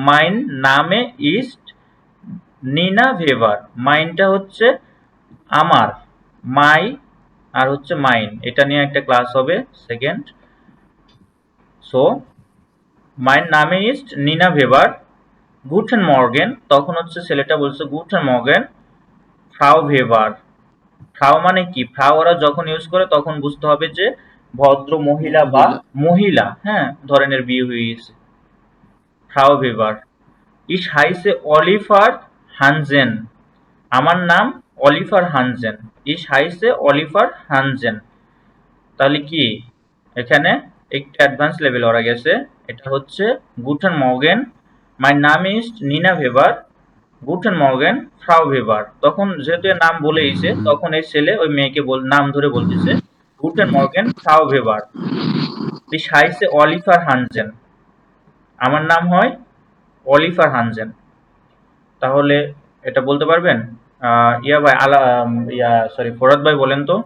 মাইন নামে ইস্ট নিনা ভেবার, মাইনটা হচ্ছে আমার, মাই আর হচ্ছে মাইন, এটা নিয়ে একটা ক্লাস হবে সেকেন্ড। সো মাইন নামে ইস্ট নিনা ভেবার, গুটেন মর্গেন, তখন হচ্ছে ছেলেটা বলছে গুটেন মর্গেন ফ্রাউ ভেবার। ফ্রাউ মানে কি, ফ্রাউ ওরা যখন ইউজ করে তখন বুঝতে হবে যে ভদ্র মহিলা বা মহিলা। মহিলা, হ্যাঁ ধরনের বিয়ে হয়ে গেছে। ফ্রাউ ভেবার, ইস হাইসে অলিভার হানজেন, আমার নাম অলিভার হানজেন, ইস হাইসে অলিভার হানজেন। তাহলে কি এখানে একটু অ্যাডভান্স লেভেল ওরা গেছে। এটা হচ্ছে গুটেন মর্গেন, মাই নাম ইজ নিনা ভেবার, গুটেন মর্গেন ফ্রাউ ভেবার। তখন যেহেতু এর নাম বলেইছে, তখন এই ছেলে ওই মেয়েকে নাম ধরে বলতেছে গুটেন মর্গেন ফ্রাউ ভেবার, ইস হাইসে অলিভার হানজেন, আমার নাম হয় অলিভার হানজেন। তাহলে এটা বলতে পারবেন? ইয়া ভাই সরি ফরাদ ভাই বলেন তো।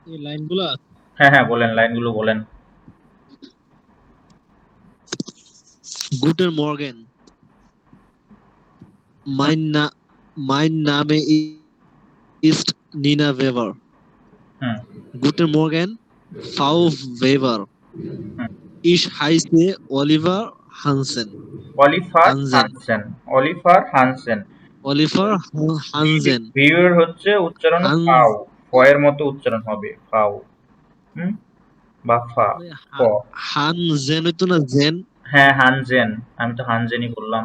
এই লাইনগুলা হ্যাঁ হ্যাঁ বলেন, লাইনগুলো বলেন। গুটেন মর্গেন, মাইন না মাইন নামে ইস্ট নিনা ভেবার, হুম গুটেন মর্গেন ফাউ ভেবার, হুম। ইস হাইসে Oliver Hansen, Oliver Hansen, Hansen, Oliver Hansen. Oliver Hansen, ভিউর হচ্ছে উচ্চারণ হান ফাও, ফয়ের মতো উচ্চারণ হবে ফাও, হুম, বা ফা, ক। হানজেন হইতো না জেন? হ্যাঁ হানজেন, আমি তো হানজেনই বললাম।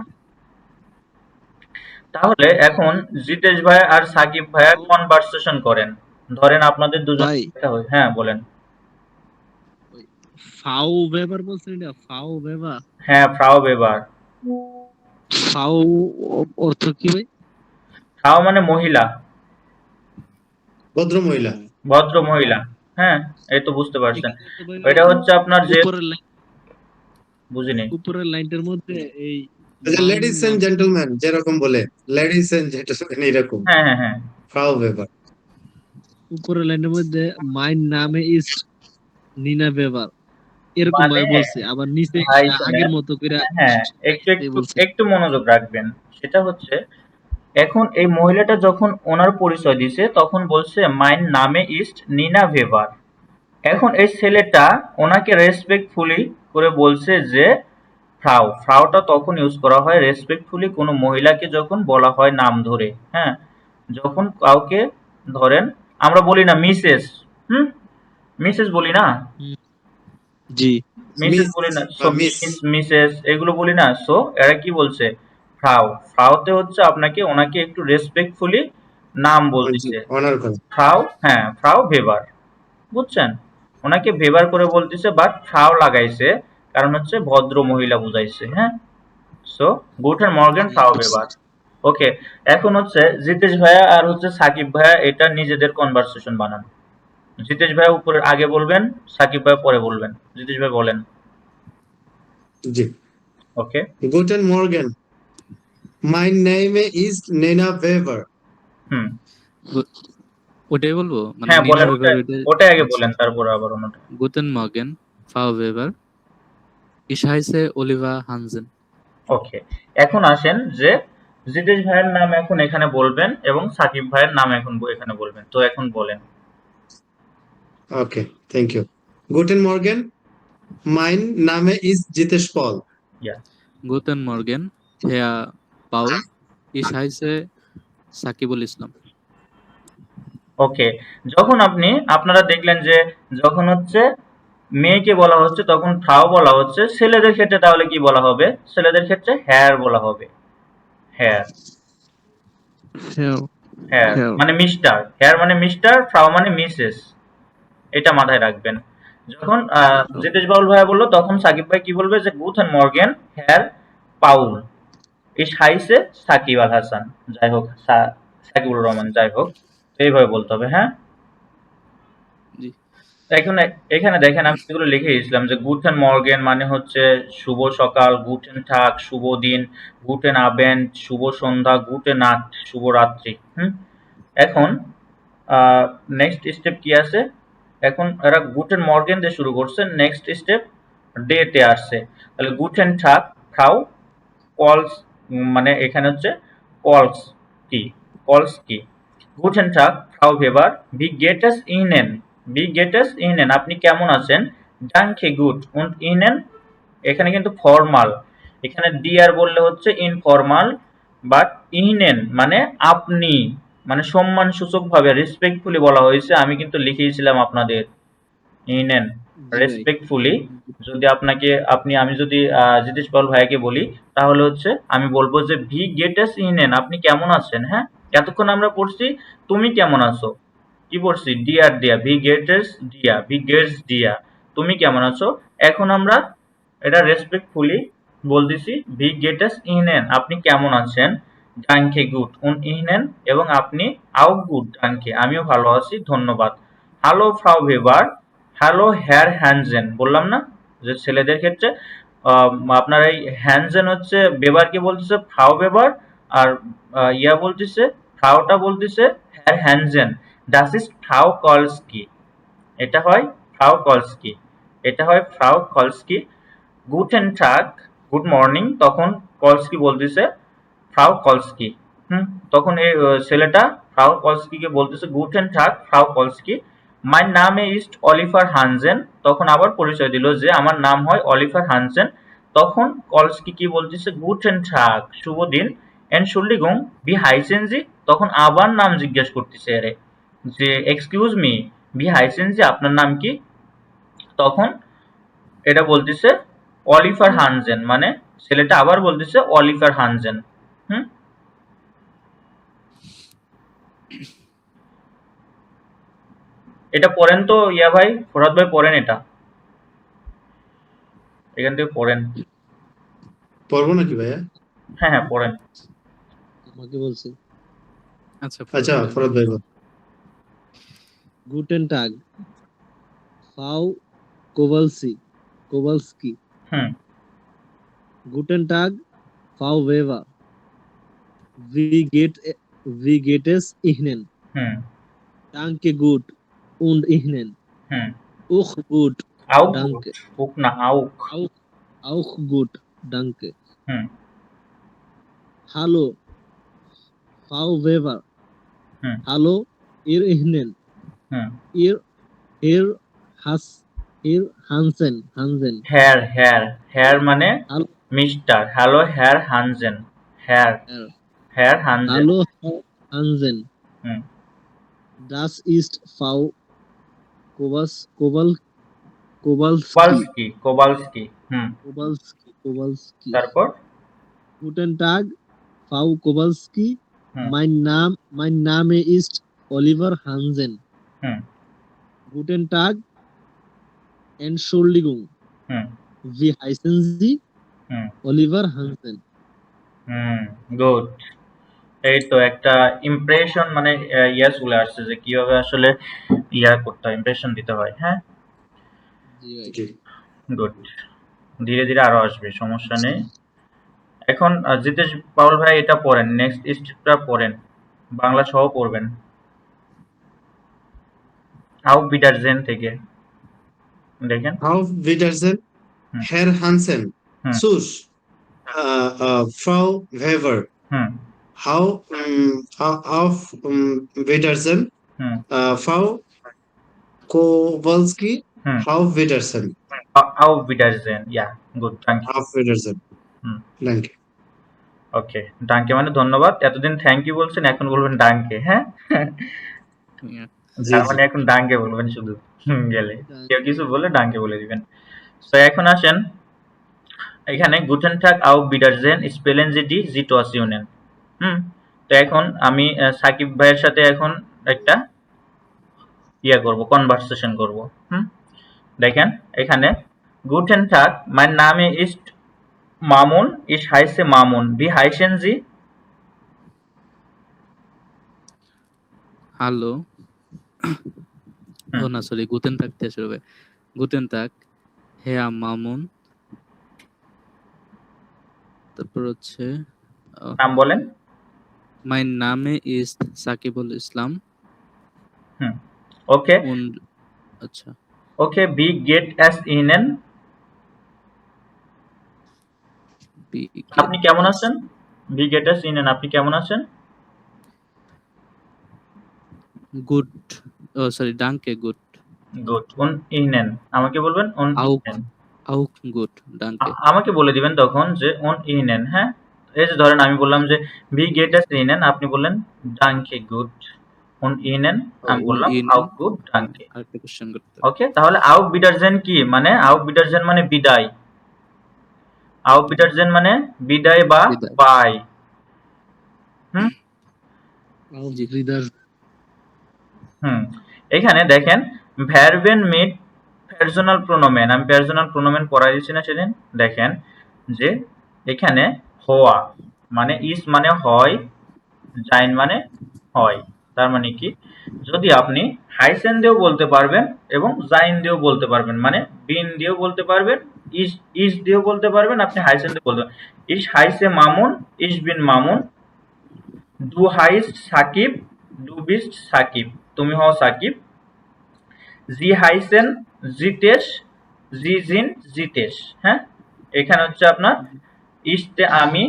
তাহলে এখন জিতেশ ভাই আর সাকিব ভাইয়া কনভারসেশন করেন, ধরেন আপনাদের দুজন ভাই দেখা হয়, হ্যাঁ বলেন। ফাউ ভেবার বলছেন, এটা ফাউ ভেবার, হ্যাঁ ফ্রাও বেবার। ফাউ অর্থ কি ভাই? ফ্রাও মানে মহিলা, ভদ্র মহিলা। ভদ্র মহিলা। হ্যাঁ এই তো বুঝতে পারছেন। এখানে তো ভাই এটা হচ্ছে আপনার যে, উপরের লাইন, বুঝিনি। উপরের লাইনটার মধ্যে এই মাইন লেডিস এন্ড নাম, জেন্টলম্যান যেরকম বলে, লেডিস এন্ড জেন্টলম্যান এরকম, হ্যাঁ হ্যাঁ হ্যাঁ। ফ্রাউ ভেবার। উপরের লাইনের মধ্যে মাইন নামে ইস্ট নিনা ভেবার এরকম মানে ভাবে বলছে, আবার নিচে ভাই আগের শোনেন, মতো করে হ্যাঁ একটু এই একটু বলছে। একটু মনোযোগ রাখবেন। সেটা হচ্ছে এখন এই মহিলাটা যখন ওনার পরিচয় দিছে তখন বলছে মাইন নামে ইস্ট নিনা ভেবার। এখন এই ছেলেটা ওনাকে রেসপেক্টফুলি করে বলছে যে ফ্রাউ, ফ্রাউটা তখন ইউজ করা হয় রেসপেক্টফুলি কোনো মহিলাকে যখন বলা হয় নাম ধরে, হ্যাঁ। যখন কাউকে ধরেন আমরা বলি না মিসেস, হুম, মিসেস বলি না, হুম, জি, মিসেস মিস বলি না, বা সো মিস। মিস মিসেস এগুলো বলি না। সো এরা কি বলছে, ফ্রাউ, ফ্রাউতে হচ্ছে আপনাকে ওনাকে একটু রেসপেক্টফুলি নাম বলতেছে, অনার করে। ফ্রাউ, হ্যাঁ ফ্রাউ ভেবার, বুঝছেন। ওনাকে ভেবার করে বলতেছে, বাট ফ্রাউ লাগাইছে কারণ হচ্ছে ভদ্র মহিলা বুঝাইছে, হ্যাঁ। সো গুটেন মর্গেন ফ্রাউ ভেবার। ওকে, এখন হচ্ছে জিতেশ ভাইয়া আর হচ্ছে সাকিব ভাইয়া এটা নিজেদের কনভারসেশন বানান। জিতেশ ভাইয়া উপরে আগে বলবেন, সাকিব ভাইয়া পরে বলবেন। জিতেশ ভাই বলেন। জি। ওকে। গুটেন মর্গেন, my name is Nena Weber. হুম। ওটাই বলবো, মানে হ্যাঁ নিনা বলেন, ভেবার ওইটাই। ওটাই আগে আচ্ছা, বলেন তারপর আবার অন্যটা। গুতেন মর্গেন ফাও ভেবার, ich heiße Oliver Hansen. ওকে, এখন আসেন যে জিতেশ ভাইয়ের নাম এখন এখানে বলবেন এবং সাকিব ভাইয়ের নাম এখন এখানে বলবেন। তো এখন বলেন। Okay, thank you. গুটেন মর্গেন, মাইন নামে ইজ জিতেশ পল। ইয়া। Guten Morgen, Herr Paul. Ich heiße Sakibul Islam. Okay, যখন আপনারা দেখলেন যে যখন হচ্ছে মেয়েকে বলা হচ্ছে তখন ফ্রাউ বলা হচ্ছে। ছেলেদের ক্ষেত্রে তাহলে কি বলা হবে? ছেলেদের ক্ষেত্রে হ্যার বলা হবে। হ্যার, হ্যাঁ হ্যার হ্যাঁ মানে মিস্টার, হ্যার মানে মিস্টার, ফ্রাউ মানে মিসেস। এটা মাথায় রাখবেন। যখন জিতেশ বাউল ভাইয়া বললো তখন সাকিব ভাই কি বলবে যে গুথেন মর্গেন হ্যার পাউল। ইস হাইসে সাকিব আল হাসান। যাই হোক সাকিবুর রহমান, যাই হোক। তো এইভাবে বলতে হবে, হ্যাঁ? জি। এখানে এখানে দেখেন আমি যেগুলো লিখে দিয়েছিলাম যে গুটেন মর্গেন মানে হচ্ছে শুভ সকাল, গুটেন টাগ শুভ দিন, গুটেন আবেন্ড শুভ সন্ধ্যা, গুটেন নাট শুভ রাত্রি। এখন নেক্সট স্টেপ কি আছে? এখন এরা গুটেন মর্গেন দিয়ে শুরু করছে, নেক্সট স্টেপ ডে তে আসছে। তাহলে গুটেন টাগ ফ্রাউ কলস, মানে এখানে হচ্ছে কলস কি, কলস কি। গুটেন টাগ ফ্রাউ ভেবার, ভি গেট এস ইনেন, ভি গেট এস ইনেন আপনি কেমন আছেন, ডানকে গুড উন্ড ইনেন এখানে কিন্তু ফর্মাল, এখানে ডিয়ার বললে হচ্ছে ইনফর্মাল, বাট ইনেন মানে আপনি, মানে সম্মান সূচক ভাবে রেসপেক্টফুলি বলা হয়েছে। আমি কিন্তু লিখেছিলাম আপনাদের ইনেন জি ভাই রেসপেক্টফুলি। যদি আপনাকে আমি যদি জিতেশ পাল ভাইয়াকে বলি তাহলে হচ্ছে আমি বলবো যে ভি গেটেস ইনেন আপনি কেমন আছেন। হ্যাঁ, এতক্ষণ আমরা পড়ছি তুমি কেমন আছো, কি পড়ছি ডিয়ার দিয়া, ভি গেটেস ডিয়া, ভি গেটস ডিয়া, তুমি কেমন আছো। এখন আমরা এটা রেসপেক্টফুলি বলতেছি ভি গেটেস ইনেন আপনি কেমন আছেন, ডানকে গুড উন ইনেন এবং আপনি আউ গুড ডানকে আমিও ভালো আছি ধন্যবাদ। হ্যালো ফ্রাউ ভেবার, হ্যালো হেয়ার হ্যানজেন, বললাম না যে ছেলেদের ক্ষেত্রে আপনার এই হ্যানজেন হচ্ছে বেবারকে বলতেছে ফ্রাউ বেবার, আর ইয়া বলতেছে ফ্রাউটা বলতেছে হেয়ার হ্যানজেন। ডাস ইস ফ্রাউ কলস্কি, এটা হয় ফ্রাউ কলস্কি, এটা হয় ফ্রাউ কলস্কি। গুটেন টাগ গুড মর্নিং, তখন কলস্কি বলতেছে ফ্রাউ কলস্কি। তখন এই ছেলেটা ফ্রাউ কলস্কিকে বলতেছে গুটেন টাগ ফ্রাউ কলস্কি, মাই নামে ইস্ট অলিভার হানজেন, তখন আবার পরিচয় দিল যে আমার নাম হয় অলিভার হানজেন। তখন কলস্কি কি বলতেছে গুটেন টাগ শুভ দিন, এনশুল্ডিগুং বি হাইসেনজি, তখন আবার নাম জিজ্ঞেস করতেছে এরে যে এক্সকিউজ মি বি হাইসেনজি আপনার নাম কি। তখন এটা বলতেছে অলিভার হানজেন, মানে ছেলেটা আবার বলতেছে অলিভার হানজেন। হুম, এটা পড়েন তো ইয়া ভাই, ফোরাত ভাই পড়েন এটা, এখান থেকে পড়েন। পড়বো নাকি ভাইয়া? হ্যাঁ হ্যাঁ পড়েন। আমাকে বলছে আচ্ছা ফরাদ আচ্ছা, ভাই ফরাদ ভাই বল। গুটেন টাগ ফাউ কোভালসি কোভালস্কি, হুম গুটেন টাগ ফাউ ভেবা, ভি গেট ভি গেটেস ইহনেন, হুম ডানকে গুড উন্ড ইহনেন, হুম উখ গুড আউক গুড, ডানকে, উক না আউক। auch auch gut danke, হুম hallo Frau Weber, হুম hallo ihr Ihnen, হুম ihr Herr Has Herr Hansen, হেয়ার, হেয়ার, হেয়ার মানে hallo মিস্টার, হ্যালো হেয়ার হানজেন, হেয়ার, Herr, হেয়ার হানজেন। hallo Herr Hansen, হুম das ist Frau Kowalski, কোবালস্কি, কোবালস্কি। Kowalski. তারপর Guten Tag, Frau Kowalski. হুম Mein Name ist Oliver Hansen. হুম Guten Tag, Entschuldigung. হুম Wie heißen Sie? হুম Oliver Hansen. হুম good. এই তো একটা impression মানে ইয়া চলে আসছে যে কিভাবে আসলে ইয়া করতে হয়, ইমপ্রেশন দিতে হয়। হ্যাঁ, জি ভাই। জি। গুড। ধীরে ধীরে আরো আসবে, সমস্যা নেই। এখন জিতেশ পাউল ভাই এটা পড়েন, নেক্সট স্টেপটা পড়েন, বাংলা সহ পড়বেন আউ বিটারজেন থেকে, দেখেন। Auf Wiedersehen, হুম Herr Hansen. হুম Sus, Frau Weber. হুম Auf Wiedersehen, হুম Frau Kowalski. হুম Auf Wiedersehen. আউ বিটারজেন, ইয়া গুড, থ্যাংক ইউ। Auf Wiedersehen. হুম Danke. ওকে, ডাঙ্কে মানে ধন্যবাদ। এতদিন থ্যাংক ইউ বলছেন, এখন বলবেন ডাঙ্কে, হ্যাঁ? জি তার জি মানে এখন ডাঙ্কে বলবেন শুধু গেলে। কেউ কিছু বললে ডাঙ্কে বলে দিবেন। তো এখন আসেন এখানে গুটেন টাগ আউফ বিডারজেন স্পেলেন জি ডি জি টস ইউনেন। তো এখন আমি সাকিব ভাইয়ের সাথে এখন একটা করব, কনভারসেশন করব। হুম দেখেন এখানে গুটেন টাগ mein Name ist Mamun, ich heiße Mamun, wie heißen Sie? Hello, ও হুম, না সরি, গুতেন তাক দিয়ে শুরু হবে। গুতেন তাক, হেয়া মামুন, তারপর হচ্ছে নাম বলেন। মাইন নামে ইজ সাকিবুল ইসলাম হুম, ওকে und আচ্ছা, okay, wie geht es Ihnen? বি আপনি গেট কেমন এস আছেন? wie geht es Ihnen, আপনি কেমন আছেন? গুড, ও সরি, ডাঙ্কে গুড, গুড। und Ihnen আমাকে বলবেন und আউক Ihnen। আউক গুড, ডাঙ্কে। আমাকে বলে দিবেন তখন যে und Ihnen, হ্যাঁ? এই যে ধরেন আমি বললাম যে wie geht es Ihnen, আপনি বললেন danke gut, und Ihnen আমি উন বললাম ইনেন, auch gut, danke। আরেকটা কোশ্চেন করতে হবে। ওকে, তাহলে auf Wiedersehen কি মানে? auf Wiedersehen মানে বিদায়। auf Wiedersehen মানে বিদায় বা বিদায়, বাই। হুম Auf জি। Wiedersehen. হুম এখানে দেখেন ভার্বেন মিট পার্সোনাল প্রোনোমেন, আমি পার্সোনাল প্রোনোমেন পড়াই দিচ্ছি না সেদিন। দেখেন যে এখানে হওয়া মানে ইস মানে হয়, জাইন মানে হয়। তার মানে কি, যদি আপনি হাইসেন দিয়েও বলতে পারবেন এবং জাইন দিয়েও বলতে পারবেন, মানে বিন দিয়েও বলতে পারবেন, ইস ইস দিয়েও বলতে পারবেন, আপনি হাইসেন দিয়ে বলতে পারবেন। ইস হাইসে মামুন, ইস বিন মামুন, ডু হাইস্ট সাকিব, ডু বিস্ট সাকিব, তুমি হও সাকিব। জি হাইসেন জিতেশ, জি জিন জিতেশ। হ্যাঁ, এখানে হচ্ছে আপনার ইস্টে আমি,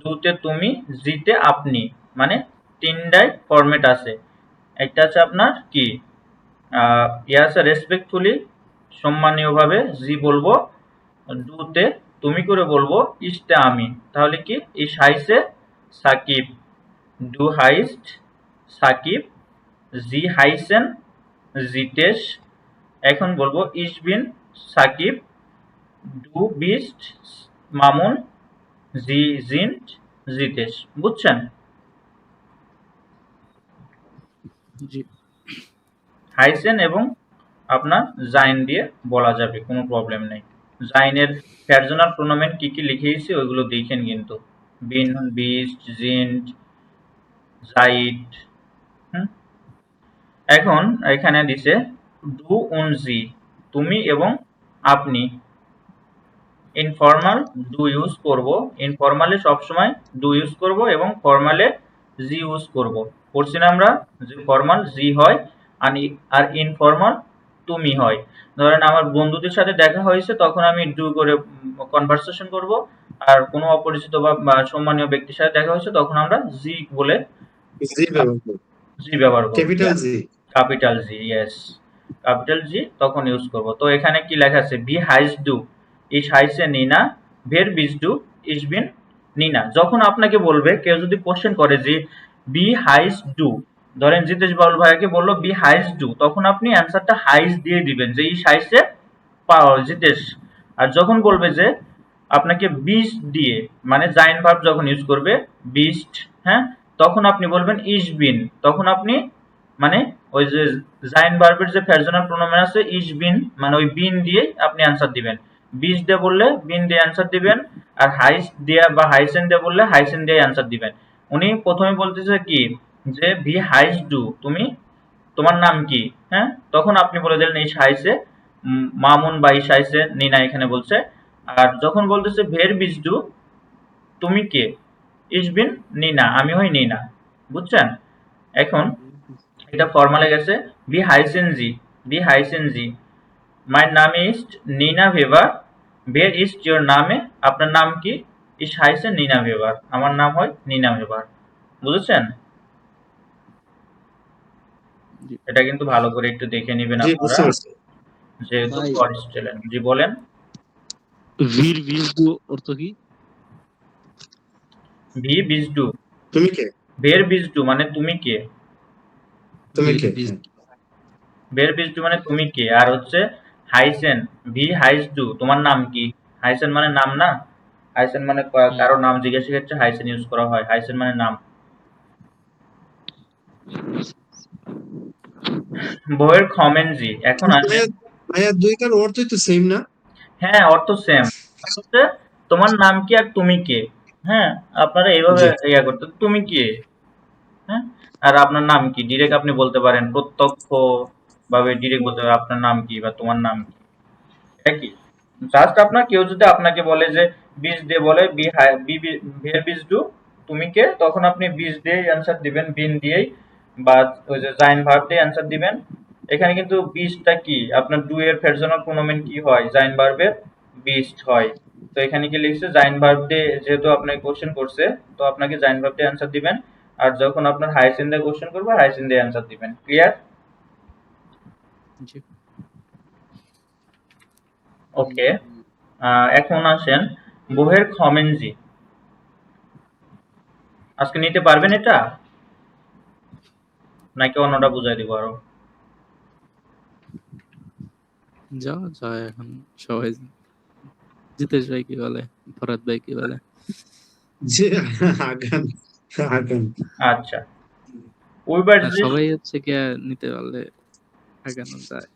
দুতে তুমি, জিতে আপনি, মানে তিনটাই ফরম্যাট আছে। একটা আছে আপনার কি ইয়ে আছে রেসপেক্টফুলি, সম্মানীয়ভাবে জি বলবো, ডুতে তুমি করে বলবো, ইস্টে আমি। তাহলে কি ইস হাইসে সাকিব, ডু হাইস্ট সাকিব, জি হাইসেন জিতেশ। এখন বলবো ইস বিন সাকিব, ডু বিস্ট মামুন, জি জিন্ট জিতেশ। বুঝছেন? জি, হাইসেন এবং আপনার জাইন দিয়ে বলা যাবে, কোনো প্রবলেম নেই। জাইনের পার্সোনাল প্রোনোমেন কি কি লিখেছি ওইগুলো দেখেন কিন্তু, বিন, বিস্ট, জিন্ট, জাইট। হুম এখন এখানে দিছে ডু উন জি, তুমি এবং আপনি। ইনফর্মাল ডু ইউজ করব, ইনফর্মালে সবসময় ডু ইউজ করব এবং ফর্মালে জি ইউজ করব। পড়ছি না আমরা যে ফর্মাল জি হয় আর ইনফর্মাল তুমি হয়। ধরেন আমার বন্ধুদের সাথে দেখা হয়েছে তখন আমি ডু করে কনভারসেশন করব, আর কোনো অপরিচিত বা সম্মানীয় ব্যক্তির সাথে দেখা হয়েছে তখন আমরা জি বলে জি ব্যবহার করব, জি ব্যবহার করব। ক্যাপিটাল জি। ক্যাপিটাল জি, ইয়েস, ক্যাপিটাল জি তখন ইউজ করব। তো এখানে কি লেখা আছে? বি হাইস ডু, ইস হাইসে নিনা, ভের বিস ডু, ইস বিন নিনা। যখন আপনাকে বলবে, কেউ যদি কোশ্চেন করে যে বি হাইস ডু, ধরেন জিতেশ বাবুল ভাইয়াকে বললো বি হাইস ডু, তখন আপনি অ্যান্সারটা হাইস দিয়ে দিবেন যে ইস হাইসে জিতেশ। আর যখন বলবে যে আপনাকে বিস্ট দিয়ে, মানে জাইন ভার্ব যখন ইউজ করবে বিস্ট, হ্যাঁ, তখন আপনি বলবেন ইস বিন। তখন আপনি মানে ওই যে জাইন ভার্বের যে পার্সোনাল প্রোনোমেন আছে ইস বিন, মানে ওই বিন দিয়ে আপনি অ্যান্সার দিবেন। বিস দিয়ে বললে বিন দিয়ে অ্যান্সার দিবেন, আর হাইস দিয়ে বা হাইসেন দিয়ে বললে হাইসেন দিয়ে অ্যান্সার দিবেন। উনি প্রথমে বলতেছে কি যে ভি হাইস ডু, তুমি তোমার নাম কি, হ্যাঁ, তখন আপনি বলে দিলেন ইস হাইসে মামুন বা ইস হাইসে নিনা এখানে বলছে। আর যখন বলতেছে ভের বিস ডু, তুমি কে, ইস বিন নিনা, আমি হই নিনা। বুঝছেন? এখন এটা ফর্মালে গেছে। বি হাইসেন জি, বি হাইসেন জি, মাই নাম ইজ নিনা ভেবার, ভের ইজ ইয়োর নামে, আপনার নাম কি, ইস হাইসেন নিনা ভেবার, আমার নাম হয় নিনা ভেবার। বুঝেছেন? জি। এটা কিন্তু ভালো করে একটু দেখে নিবেন জি আপনারা, বুঝতে পারছি। যেহেতু ভাই ফরেস্ট ছিলেন। জি বলেন। ভির বিজদু অর্থ কি? ভি বিজডু, তুমি কে? ভের বিজডু মানে তুমি কে। তুমি ভির কে? বিজ হ্যাঁ। wer bist du মানে তুমি কে, আর হচ্ছে হাইসেন, ভি হাইস ডু তোমার নাম কি। হাইসেন মানে নাম না, হাইসেন মানে হুম। কারো নাম জিজ্ঞাসা ক্ষেত্রে হাইসেন ইউজ করা হয়, হাইসেন মানে নাম। বইয়ের খমেনজি, এখন আসেন। ভাইয়া ভাইয়া দুইটার অর্থই তো সেম না? হ্যাঁ, অর্থ সেম। হচ্ছে তোমার নাম কি আর তুমি কে। হ্যাঁ, আপনারা এইভাবে জি ইয়া করতে, তুমি কে, হ্যাঁ, আর আপনার নাম কি ডিরেক্ট আপনি বলতে পারেন, প্রত্যক্ষ ভাবে ডিরেক্ট বলতে পারেন আপনার নাম কি বা তোমার নাম কি, একই। জাস্ট আপনার কেউ যদি আপনাকে বলে যে বিষ দিয়ে বলে ভের বিষ ডু তুমি কে, তখন আপনি বিষ দিয়েই অ্যান্সার দিবেন, বিন দিয়েই বা ওই যে জাইন ভার্ব দিয়ে অ্যান্সার দিবেন। এখানে কিন্তু বিষটা কি আপনার ডু এর পার্সোনাল প্রোনোমেন কি হয়, জাইন ভার্বের বিস্ট হয়। তো এখানে কি লিখছে জাইন ভার্ব দিয়ে, যেহেতু আপনাকে কোশ্চেন করছে তো আপনাকে জাইন ভার্ব দিয়ে অ্যান্সার দিবেন। আর যখন আপনার হাইসেন দিয়ে কোশ্চেন করবে হাইসেন দিয়ে অ্যান্সার দিবেন। ক্লিয়ার? জি। ওকে। এখন আসেন বোহের খমেনজি, আজকে নিতে পারবেন এটা নাকি অন্যটা বুঝাই দিব আরো? যাওয়া যায় এখন সবাই। জিতেশ ভাই কি বলে, ফরাদ ভাই কি বলে? জি আগান আগান। আচ্ছা, উইবার আর সবাই হচ্ছে গিয়া নিতে পারলে আগানো যায়।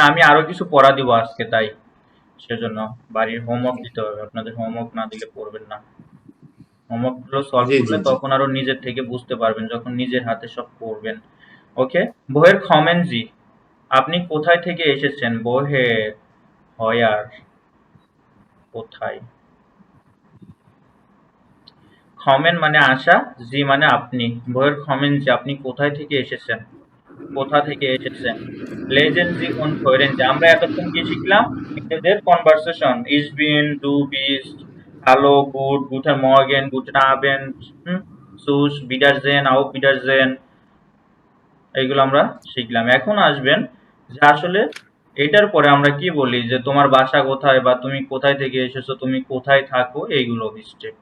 আমি আরো কিছু পড়া দিব আজকে, তাই সেজন্য বাড়ির হোমওয়ার্ক দিতে হবে, আপনাদের হোমওয়ার্ক না দিলে পড়বেন না। হোমওয়ার্ক গুলো সলভ জি জি করলে জি। তখন আরো নিজের থেকে বুঝতে পারবেন যখন নিজের হাতে সব করবেন। ওকে, বোহের খমেনজি, আপনি কোথায় থেকে এসেছেন? বোহের, হয়ার, কোথায়। খমেন মানে আসা, জি মানে আপনি। বোহের খমেনজি, আপনি কোথায় থেকে এসেছেন, কোথা থেকে এসেছেন। লেজেন্সি কোন ফ্লোরেন্সি, আমরা এতক্ষণ কি শিখলাম? নিজেদের কনভারসেশন, ইস বিন, ডু বিস্ট, হ্যালো, গুড, গুটেন মর্গেন, গুটেন আবেন্ড, সুস, বিডারজেন, আউ বিডারজেন, এইগুলো আমরা শিখলাম। এখন আসবেন যে আসলে এটার পরে আমরা কি বলি, যে তোমার বাসা কোথায় বা তুমি কোথায় থেকে এসেছো, তুমি কোথায় থাকো, এইগুলো স্টেপ।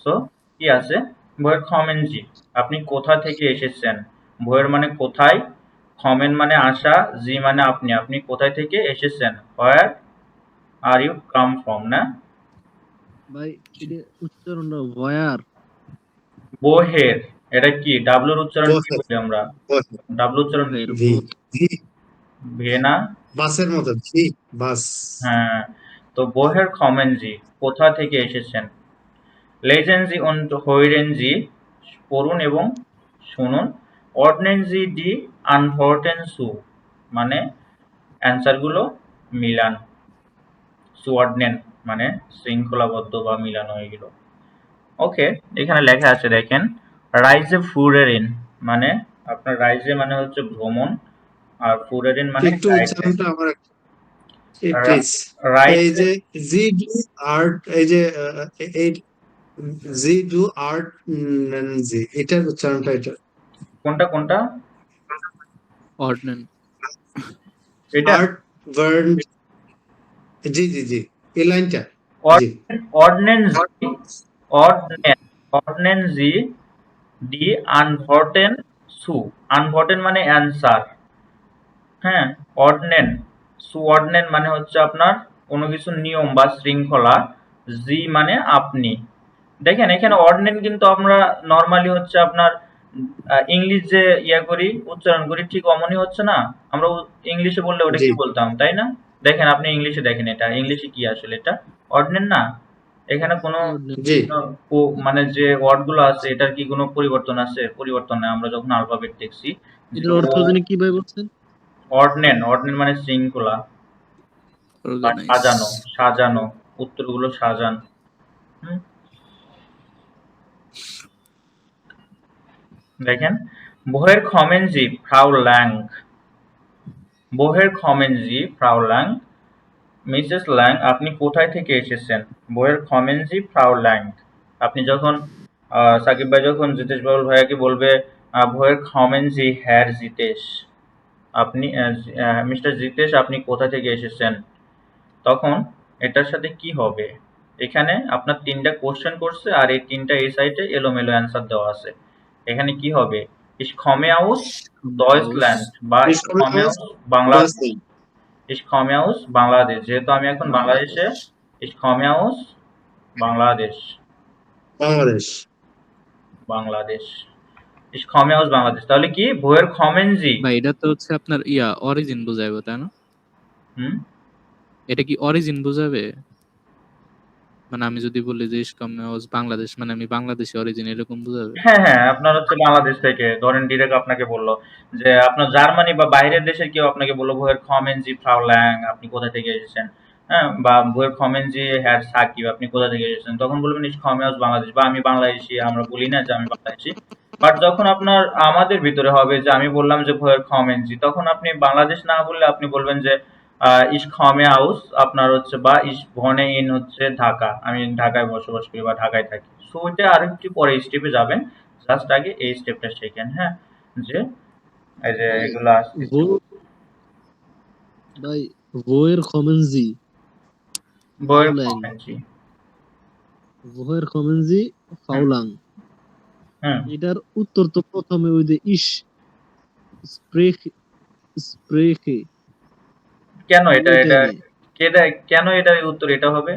সো কি আছে, বইয়ের খমেনজি, আপনি কোথা থেকে এসেছেন। বইয়ের মানে কোথায়, খমেন মানে আসা, জি মানে আপনি, আপনি কোথায় থেকে এসেছেন, হোয়ার আর ইউ কাম ফ্রম না। ভাই এটা উচ্চারণটা ভয়ার। বোহের, এটা কি ডাব্লুর উচ্চারণ কি বহের বলি আমরা, বহের ডাব্লু উচ্চারণ কি, বোহের ভি ভি ভে না। বাসের মতো ভি বাস। হ্যাঁ, তো বোহের খমেনজি, কোথা থেকে এসেছেন। লেজেন্সি und hören Sie, পড়ুন এবং শুনুন। ordnen Sie die Antworten zu, মানে অ্যান্সার গুলো মিলান। zuordnen মানে শৃঙ্খলাবদ্ধ বা মিলানো এগুলো। ওকে, এখানে লেখা আছে দেখেন, রাইজে ফুরেরিন মানে আপনার রাইজে মানে হচ্ছে ভ্রমণ, আর ফুরেরিন মানে একটু গাইডে। উচ্চারণটা আমার প্লিজ। এই রাইজে যে জি ডু আর্ট, এই যে এই জি ডু আর্ট, জি এটার উচ্চারণটা এটা কোনটা কোনটা, অর্ডনেন। এটা আর্ট ভার্ন। জি জি জি এই লাইনটা। জি ordnen ordnen Sie die Antworten zu, Antworten মানে অ্যান্সার। হ্যাঁ, ordnen, zuordnen মানে হচ্ছে আপনার কোনো কিছুর নিয়ম বা শৃঙ্খলা, জি মানে আপনি। দেখেন এখানে ordnen কিন্তু আমরা নরমালি হচ্ছে আপনার ইংলিশ যে ইয়া করি উচ্চারণ করি ঠিক অমনই হচ্ছে না। আমরা ইংলিশে বললে ওটা জি কি বলতাম, তাই না? দেখেন আপনি ইংলিশে দেখেন, এটা ইংলিশে কি আসলে, এটা ordnen না। এখানে কোনো জি মানে যে ওয়ার্ড গুলো আছে এটার কি কোনো পরিবর্তন আছে? পরিবর্তন নাই। আমরা যখন আলফাবেট দেখছি যে এটার অর্থ জানি কি ভাই বলছেন? ordnen মানে শৃঙ্খলা বা অর্গানাইজ। সাজানো, সাজানো, উত্তরগুলো সাজান। হুম? দেখেন, woher kommen Sie, Frau Lang? woher kommen Sie, Frau Lang? Mrs Lang, আপনি কোথায় থেকে এসেছেন? woher kommen Sie, Frau Lang? আপনি যখন সাকিব ভাই যখন জিতেশ বাবুল ভাইয়াকে বলবে woher kommen Sie, Herr Jitesh, আপনি মিস্টার জিতেশ আপনি কোথা থেকে এসেছেন, তখন এটার সাথে কি হবে? এখানে আপনার ৩ টা কোয়েশ্চেন করছে আর এই ৩ টা এই সাইডে এলোমেলো অ্যান্সার দেওয়া আছে। এখানে কি হবে? Ich komme aus Kommt Deutschland aus বা Ich ich komme komme aus aus Bangladesh। Deutschland, Ich komme aus Bangladesh. যেহেতু আমি এখন বাংলাদেশে, Bangladesh। ich komme aus Bangladesh. Bangladesh. Bangladesh. Ich komme aus Bangladesh. তাহলে কি woher kommen Sie? ভাই এটা তো হচ্ছে আপনার অরিজিন বোঝাইবো, তাই না? হুম? এটা কি অরিজিন বোঝাবে? মানে আমি যদি বলি যে ich komme aus বাংলাদেশ, মানে আমি বাংলাদেশি অরিজিন, এরকম বোঝাবে? হ্যাঁ, হ্যাঁ, আপনার হচ্ছে বাংলাদেশ থেকে ধরেন ডিরেক্ট আপনাকে বলল যে আপনার জার্মানি বা বাইরের দেশের কেউ আপনাকে বলল woher kommen Sie Frau Lang, আপনি কোথা থেকে এসেছেন? হ্যাঁ? বা woher kommen Sie Herr Sakib, আপনি কোথা থেকে এসেছেন? তখন বলবেন ich komme aus বাংলাদেশ বা আমি বাংলাদেশী। আমরা বলি না যে আমি বাংলাদেশী। বাট যখন আপনার আমাদের ভিতরে হবে যে আমি বললাম যে woher kommen Sie, তখন আপনি বাংলাদেশ না বললে আপনি বলবেন যে ich komme aus আপনার হচ্ছে বা ich wohne in হচ্ছে ঢাকা। আমি ঢাকায় বসবাস করি বা ঢাকায় থাকি। সো ওইটা আরেকটু পরে স্টেপে যাবেন। জাস্ট আগে এই স্টেপটা শেখেন, হ্যাঁ? যে এই যে ভাই এগুলো আসতেছে। wo ভাই woher kommen Sie বইয়ের Faulang commentary. woher kommen Sie Faulang হুম। এটার উত্তর তো প্রথমে ওই যে spreche কেন এটা ওইটাই এটা নেই কেন এটার উত্তর এটা হবে?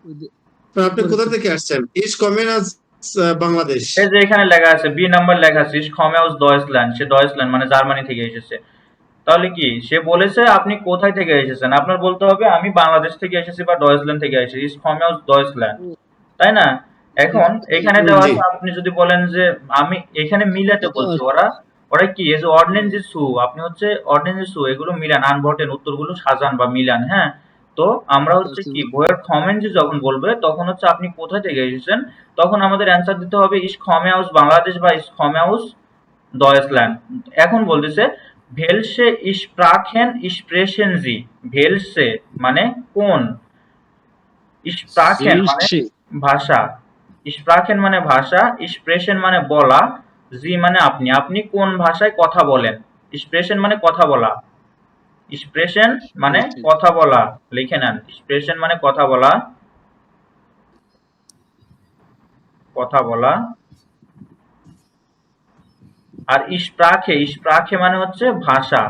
ওই যে আপনি কোথা থেকে আসছেন? Ich komme aus Bangladesh. এই যে এখানে লেখা আছে বি নাম্বার লেখা আছে ich komme aus Deutschland, সে ডয়েচল্যান্ড মানে জার্মানি থেকে এসেছে। তাহলে কি সে বলেছে আপনি কোথায় থেকে এসেছেন? আপনার বলতে হবে আমি বাংলাদেশ থেকে এসেছি বা ডয়েচল্যান্ড থেকে এসেছি। ich komme aus Deutschland, ও, তাই না? এখন এখানে দেওয়া জি। আছে আপনি যদি বলেন যে আমি এখানে মিলাতে এটা তো বলছে ওরা ওরা কি এই যে অর্ডিনেন্স সু আপনি হচ্ছে অর্ডিনেন্স সু এগুলো মিলান আনভটেন উত্তরগুলো সাজান বা মিলান, হ্যাঁ? তো আমরা হচ্ছে কি বইয়ের কমেন্ট যখন বলবে তখন হচ্ছে আপনি কোথা থেকে এসেছেন তখন আমাদের অ্যান্সার দিতে হবে ich komme aus বাংলাদেশ বা ich komme aus Deutschland। এখন বলতেছে welche Sprachen sprechen Sie? welche মানে কোন, Sprachen মানে welche ভাষা, Sprachen মানে ভাষা, Sprechen মানে বলা, Sie মানে আপনি। আপনি কোন ভাষায় কথা বলেন? Sprechen মানে কথা বলা। Sprechen মানে sprechen কথা বলা। লিখে নেন। Sprechen মানে কথা বলা। কথা বলা। আর Sprache মানে হচ্ছে ভাষা।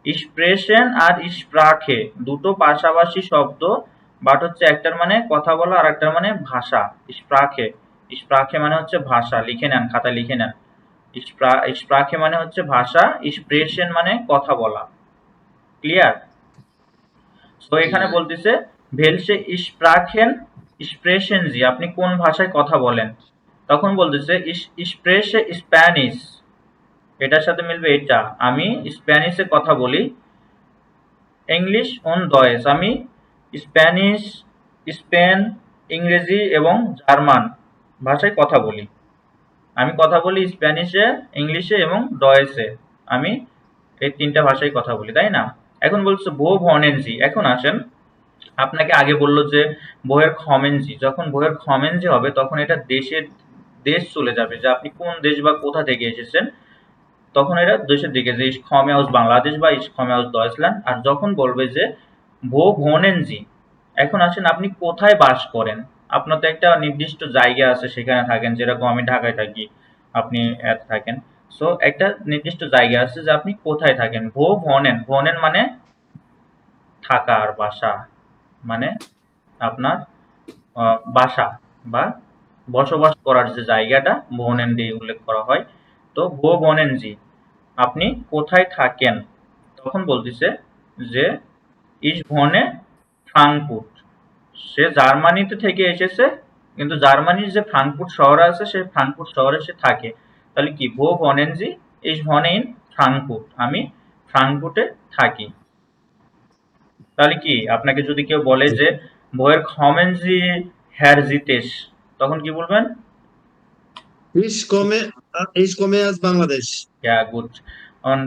Sprechen আর Sprache দুটো পাশাপাশি শব্দ, বাট হচ্ছে একটার মানে কথা বলা আর একটার মানে ভাষা। Sprache মানে হচ্ছে ভাষা। লিখে নেন, খাতায় লিখে নেন। Sprache মানে হচ্ছে ভাষা, Sprechen মানে কথা বলা। ক্লিয়ার? সো এখানে clear বলতেছে welche Sprachen sprechen Sie, আপনি কোন ভাষায় কথা বলেন? তখন বলতেছে ich spreche Spanish, এটার সাথে মিলবে এটা, আমি স্প্যানিশে কথা বলি। ইংলিশ অন ডয়েস, আমি স্প্যানিশ, স্পেন, ইংরেজি এবং জার্মান ভাষায় কথা বলি। আমি কথা বলি স্প্যানিশে, ইংলিশে এবং ডয়েসে। আমি এই তিনটা ভাষায় কথা বলি, তাই না? এখন বলছে বো ভনেনজি। এখন আসেন আপনাকে আগে বলল যে বইয়ের খমেনজি, যখন বইয়ের খমেনজি হবে তখন এটা দেশ চলে যাবে যে আপনি কোন দেশ বা কোথা থেকে এসেছেন, তখন এরা দেশের দিকে যে ich komme aus বাংলাদেশ বা ich komme aus Deutschland। আর যখন বলবে যে wo wohnen Sie, এখন আসেন আপনি কোথায় বাস করেন? আপনার তো একটা নির্দিষ্ট জায়গা আছে সেখানে থাকেন, যেরকম আমি ঢাকায় থাকি, আপনি থাকেন। সো একটা নির্দিষ্ট জায়গা আছে যে আপনি কোথায় থাকেন। wo wohnen মানে থাকার বাসা, মানে আপনার বাসা বা বসবাস করার যে জায়গাটা wohnen দিয়ে উল্লেখ করা হয়। তো wo wohnen Sie, আপনি কোথায় থাকেন? তখন বলতেছে যে ich wohne Frankfurt, সে জার্মানিতে থেকে এসেছে কিন্তু জার্মানির যে ফ্রাঙ্কফুর্ট শহর আছে সেই ফ্রাঙ্কফুর্ট শহরে সে থাকে। তাহলে কি wo wohnen Sie? ich wohne in Frankfurt, আমি ফ্রাঙ্কফুর্টে থাকি। তাহলে কি আপনাকে যদি কেউ বলে যে woher kommen Sie Herr Jitesh, তখন কি বলবেন? Ich komme aus Bangladesh. Yeah, good. Und